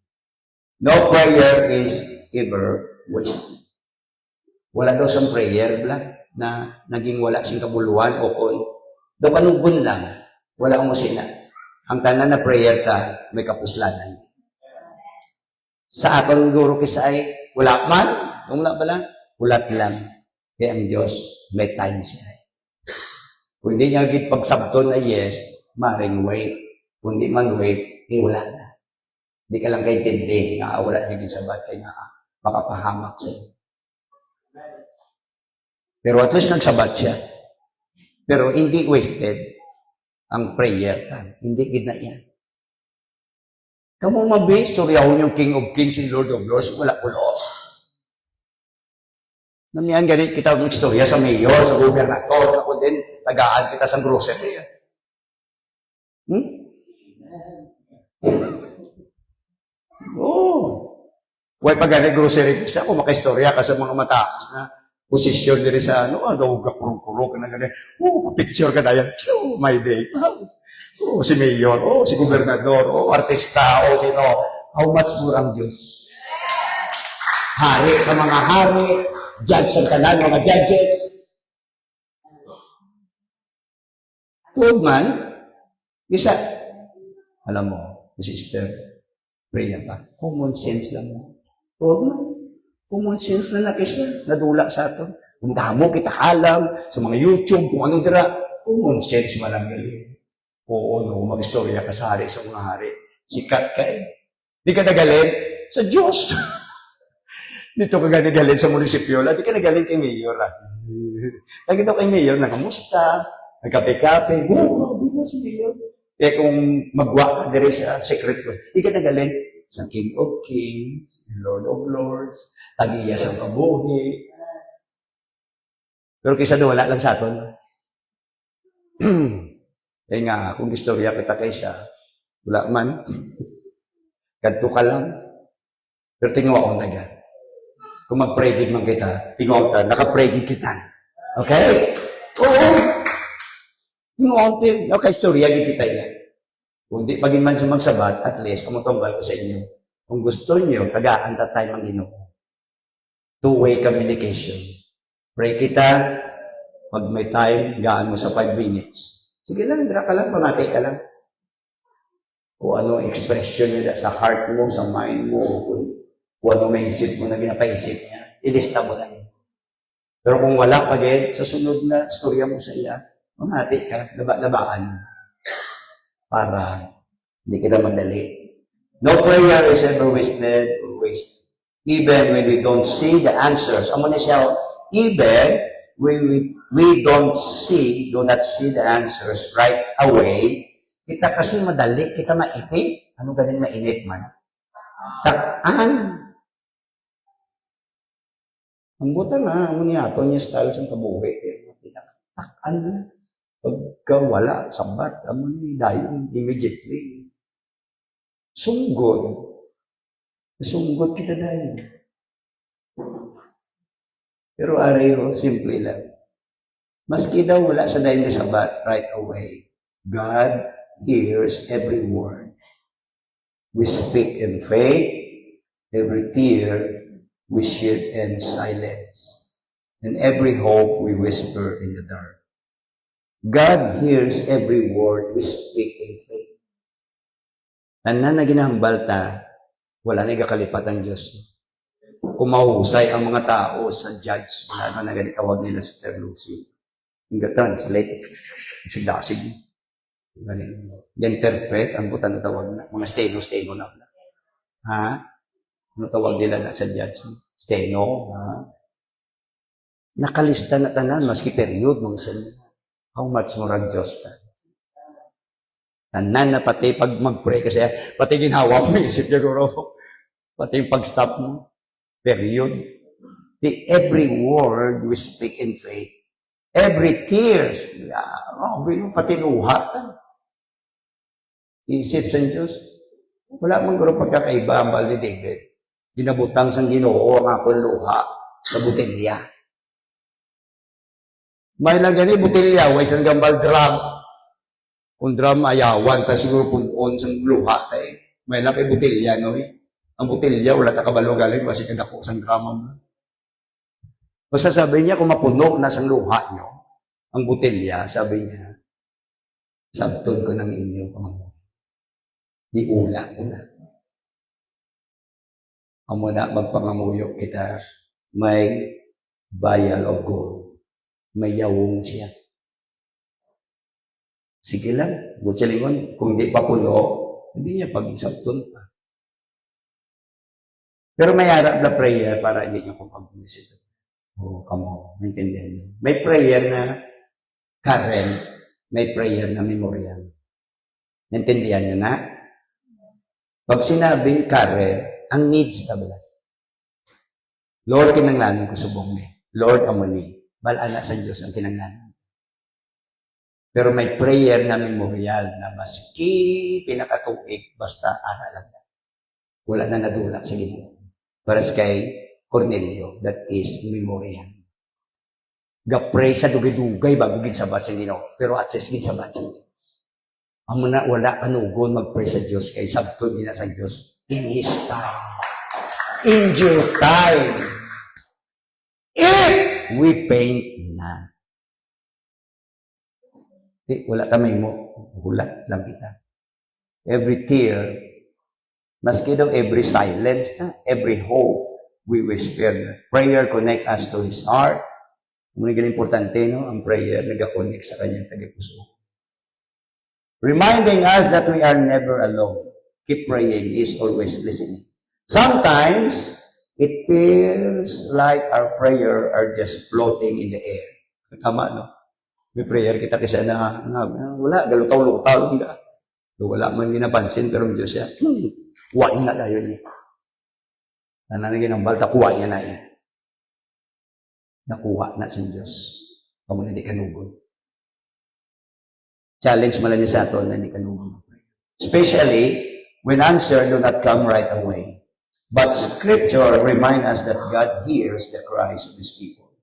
No prayer is ever wasted. Wala daw sa prayer na naging wala siyang kabuluhan o kung daw kanugun lang, wala akong masina. Ang tanan na prayer ka, may kapuslanan. Sa akong guro kisa ay, wala man, wala ba lang? Ulat lang. Kaya ang Diyos, may time siya. Kung hindi niya pagsabton na yes, maring wait. Kung hindi man wait, wala na. Hindi ka lang kaintindi, wala niya gisabat kay nga makapahamak siya. Pero at least nagsabat siya. Pero hindi wasted ang prayer. Hindi gid na yan. Kamu mabis, storyahon yung King of Kings and Lord of Lords, wala ko loss. Namiyan ganit kita ng istorya sa mayor, sa gobernator, ako din, tagaan kita sa grocery. Huwag pag ganit grocery, isa ako makaistorya ka sa mga mataas na posisyon diri sa daw gakurong-kurong ka na ganit. Picture ka na yan. My day. Si mayor, si gobernador, artista, sino. How much more ang Diyos? Hari sa mga hari, judge sa kanan, mga judges. Tuod man, isa, alam mo, sister, pray ka. Common sense lang mo. Tuod man, common sense na nakisa, nadula sa ato. Kung damo kita alam, sa mga YouTube, kung anong dira, common sense malang galing. Oo, mag-istorya ka sa hari, sa mga hari. Sikat ka eh. Di ka nagaling sa Diyos. Dito ka nagaling sa munisipyo, di ka nagaling kay mayor. Lagi daw kay mayor, nakamusta, nagkape-kape, di ba si mayor? Eh kung magwa ka diri sa secret ko, di ka nagaling sa King of Kings, Lord of Lords, tagiya sa kabuhi. Pero kaysa doon, wala lang sa aton. Eh nga, kung istorya kita kaysa, wala man. Kadto ka lang. Pero tingnan akong taga. Kung mag-pray man kita, tingnan ka, naka-pray kita. Okay? Oo. Tingnan ako, naka-istorya kita yan. Kung di pagin man siya magsabat, at least, tumutumbal ko sa inyo. Kung gusto niyo, tagaan tayo ng Ginoo. Two-way communication. Pray kita, pag may time, gaan mo sa 5 minutes. Sige lang, dira ka lang, pamatay ka lang. O ano expression niya sa heart mo, sa mind mo, kung ano may isip mo na ginapaisip niya, ilista mo lang. Pero kung wala pa din, sa sunod na storya mo sa iya, pamatay ka, labaan. Para hindi ka na madali. No prayer is ever wasted or waste. Even when we don't see the answers. Amo na siya, even we do not see the answers right away, kita kasi madali, kita mainit. Ano ganin mainit man? Takan. Ang buta na, ang niyato niya style sa kabuhi. Takan na. Pagka wala, sabat, amo ni dayon immediately. Sunggod. Sunggod kita dayon. Pero areho, simple lang. Maski daw wala sa dayon ni sabat right away, God hears every word. We speak in faith, every tear we shed in silence, and every hope we whisper in the dark. God hears every word we speak in faith. Tanan na ginahambal ta, wala na ikakalipat ang Diyos. Kung mahusay ang mga tao sa judge, wala na naganitawag nila sa terlusi. Yung translate, sigdasig. Interpret, ang buta na tawag na. Mga steno na. Ha? Ano tawag nila na sa judge? Steno. Ha? Nakalista na tanan, maski period, mga sabi. How much more ang Diyos pa? Tanan na pati pag mag-pray kasi, pati ginawa mo, isip niya guro. Pati yung pag-stop mo. Period. Every word we speak in faith. Every tear. Pati luha. Isip sa Diyos. Wala mong guro pagkakaiba ang bal ni David. Ginabutang sang Ginoo ang akong luha sa butilya. May lang gani butilya, way sang gambal drum. Kung drum ayawan, ta siguro punon sang luha tayo. May lang kay butilya, no? Ang butilya, wala ta kabalo galing, kasi kadako sang drama mo. Basta sabi niya, kung mapuno na sang luha nyo, ang butilya, sabi niya, sabton ko ng inyo, Panginoon. Iula ko na. Amo na magpangamuyo kita, may vial of gold. May yawong siya. Sige lang, butsalingon, kung hindi pa puno, hindi niya pag-sabton pa. Pero may harap na prayer para hindi niyo kung pag-visit. Oh, come on, maintindihan niyo. May prayer na current, may prayer na memorial. Naintindihan niyo na? Pag sinabing current, ang needs tabla. Lord, kinanglanan ko subong ni. Lord, amo ni. Balana sa Diyos ang kinanglanan. Pero may prayer na memorial na maski pinakatuig, basta aralan na. Wala na nadula sa Ginoo. Para kay Cornelio, that is memorial. Ga-pray sa dugay-dugay bago ginsabat sa Ginoo. Pero at least ginsabat sa Ginoo. Amo na wala kanugon mag-pray sa Diyos kay sabto gina sa Diyos in His time. In due time. If we paint na. Wala kamay mo. Hulat lang kita. Every tear, maski daw every silence na, every hope, we whisper na. Prayer connect us to His heart. Muna ganun importante, no? Ang prayer nag-connect sa kanyang taga-puso. Reminding us that we are never alone. Keep praying. He is always listening. Sometimes, it feels like our prayer are just floating in the air. Tama, no? May prayer kita kasi na wala, galutaw-lutaw. Wala man ginapansin, pero Diyos siya, kuwain na tayo niya. Nananagin ang balta, kuwain niya na yan. Nakuha na sa Diyos. Kamu na di kanugon. Challenge mo lang niya sa ato na di kanugon. Especially, when answer do not come right away. But Scripture remind us that God hears the cries of His people.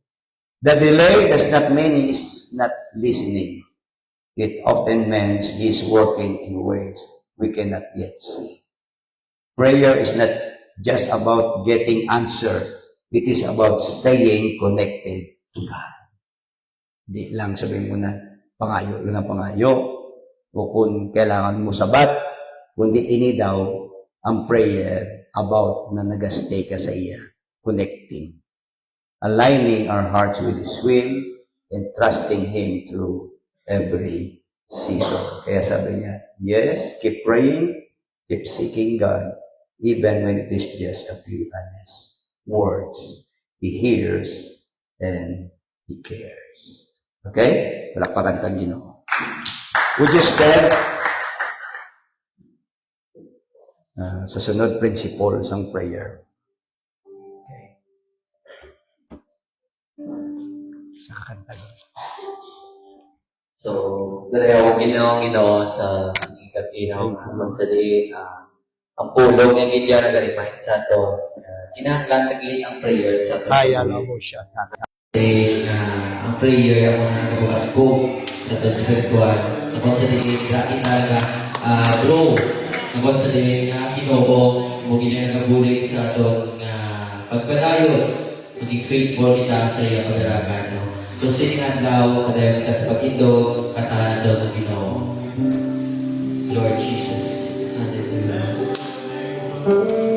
The delay does not mean He is not listening. It often means He is working in ways we cannot yet see. Prayer is not just about getting answer. It is about staying connected to God. Di lang sabihin mo na, pangayo lang ang pangayo. O kung kailangan mo sabat, kundi ini daw ang prayer about na nagastay ka sa iya. Connecting. Aligning our hearts with His will and trusting Him through every season. Kaya sabi niya, yes, keep praying, keep seeking God, even when it is just a few honest words. He hears and He cares. Okay? Palakpakan kang Ginoo. Would you stand? Sa sunod principle ng prayer. Okay. Sa kanta. So, dalayaw Ginoo sa ikapinaw magsali ang pulong ng India na garimahin sa to. Kinahanglan tagin ang prayer sa to. Mo siya. Ang prayer ang mga nagbukas ko sa to spiritual. Ako sa diin grabe talaga grow. Ako sa diin Ginoo mo gina nagabulig sa to pagpadayon maging faithful kita sa iya pag-aragan. So, siningan daw, kadayon kita sa pagkindog, katahanan daw ng Ginoo. Lord Jesus. Hallelujah.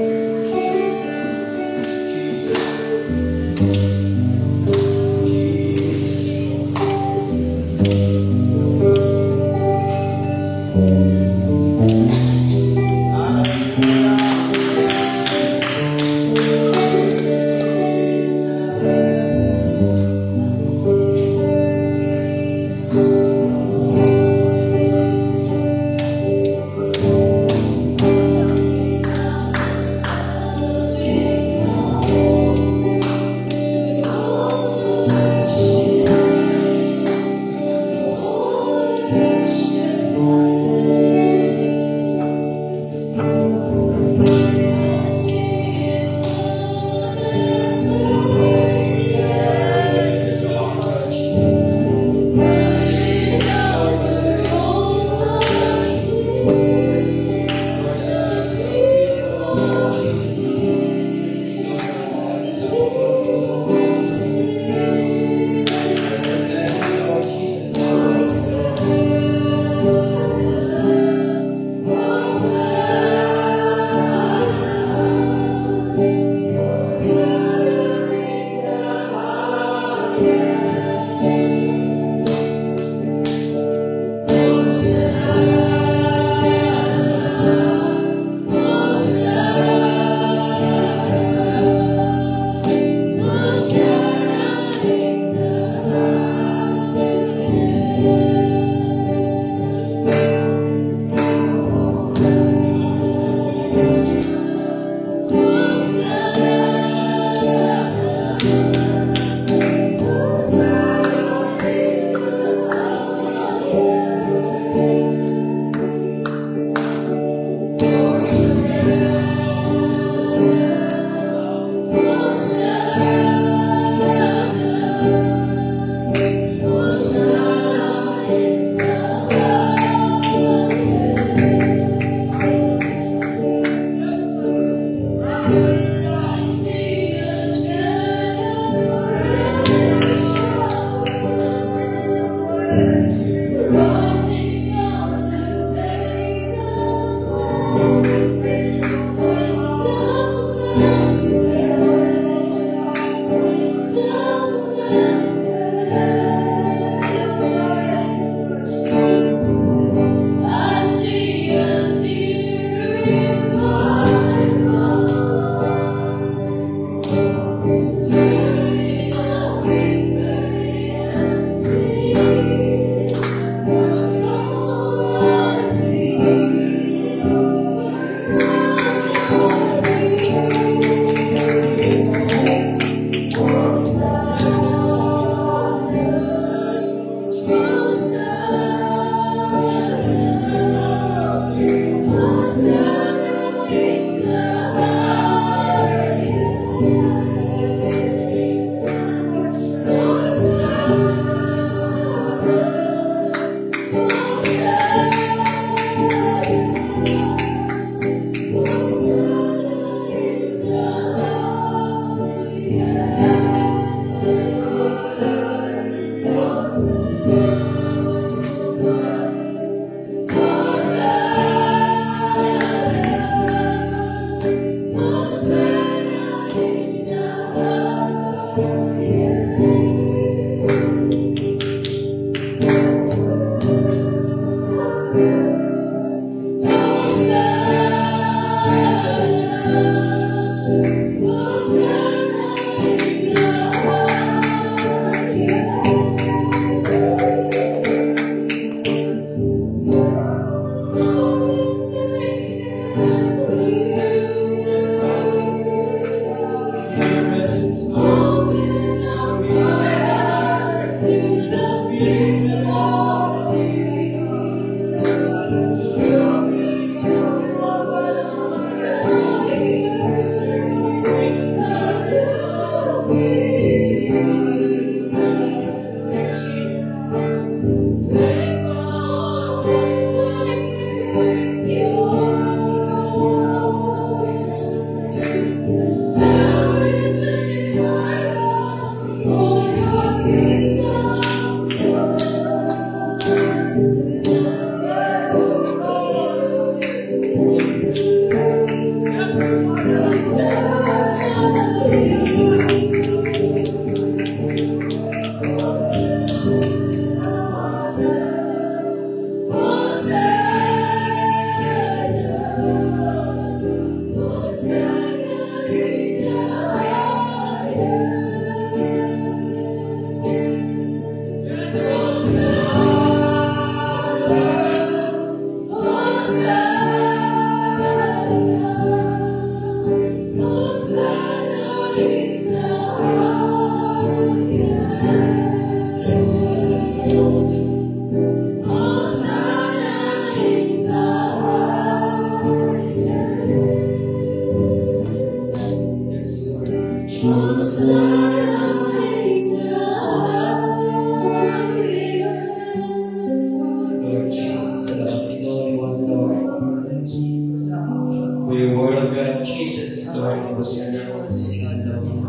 Jesus, Lord, na gusto na mo siningan daw niya.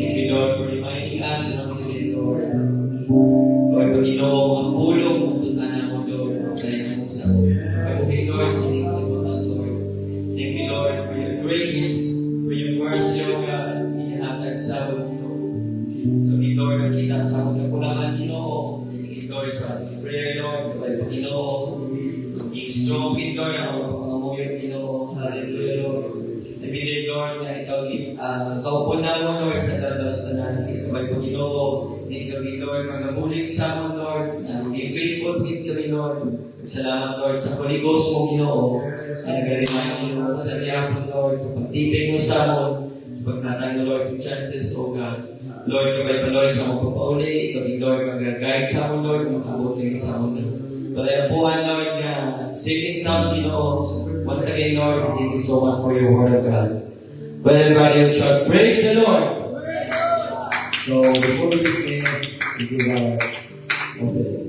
Thank you, Lord, for reminding us once again, Lord. Lord, pag ginoo ang pulong, kung tunan mo, Lord, ang kaya mo sa pag-ibig, Lord, sa inyong Lord. Thank you, Lord, for your grace, for your mercy, O God, inihatag sa amin, Lord. So, Lord, nakita sa amin na kulangan, Ginoo. Thank you, Lord, sa ating prayer, Lord, kapag Ginoo, being strong in Lord, ang amoy, Ginoo. Hallelujah, Lord. Nabili, Lord, na ikaw, kaupo na mo, Lord, sa dalos na natin. Kapag Ginoo, ikaw, Lord, magabulig sa amin, Lord, be faithful din kami, Lord. At salamat, Lord, sa Holy Ghost mo, Ginoo. Ay nagaliman, Ginoo, sa riyapon, Lord, sa pagtipig mo sa amin, sa pagtatang, Lord, sa chances, O God. Lord, kabay pa, Lord, sa mga papauli, ikaw, Lord, mag-guide sa amin, Lord, makabuti sa amin, Lord. Palayapuan, Lord, na singing sound, Ginoo. Once again, Lord, thank you so much for your word of God. Well, everybody, shout, praise the Lord! So, before we dismiss, thank you, God. Okay.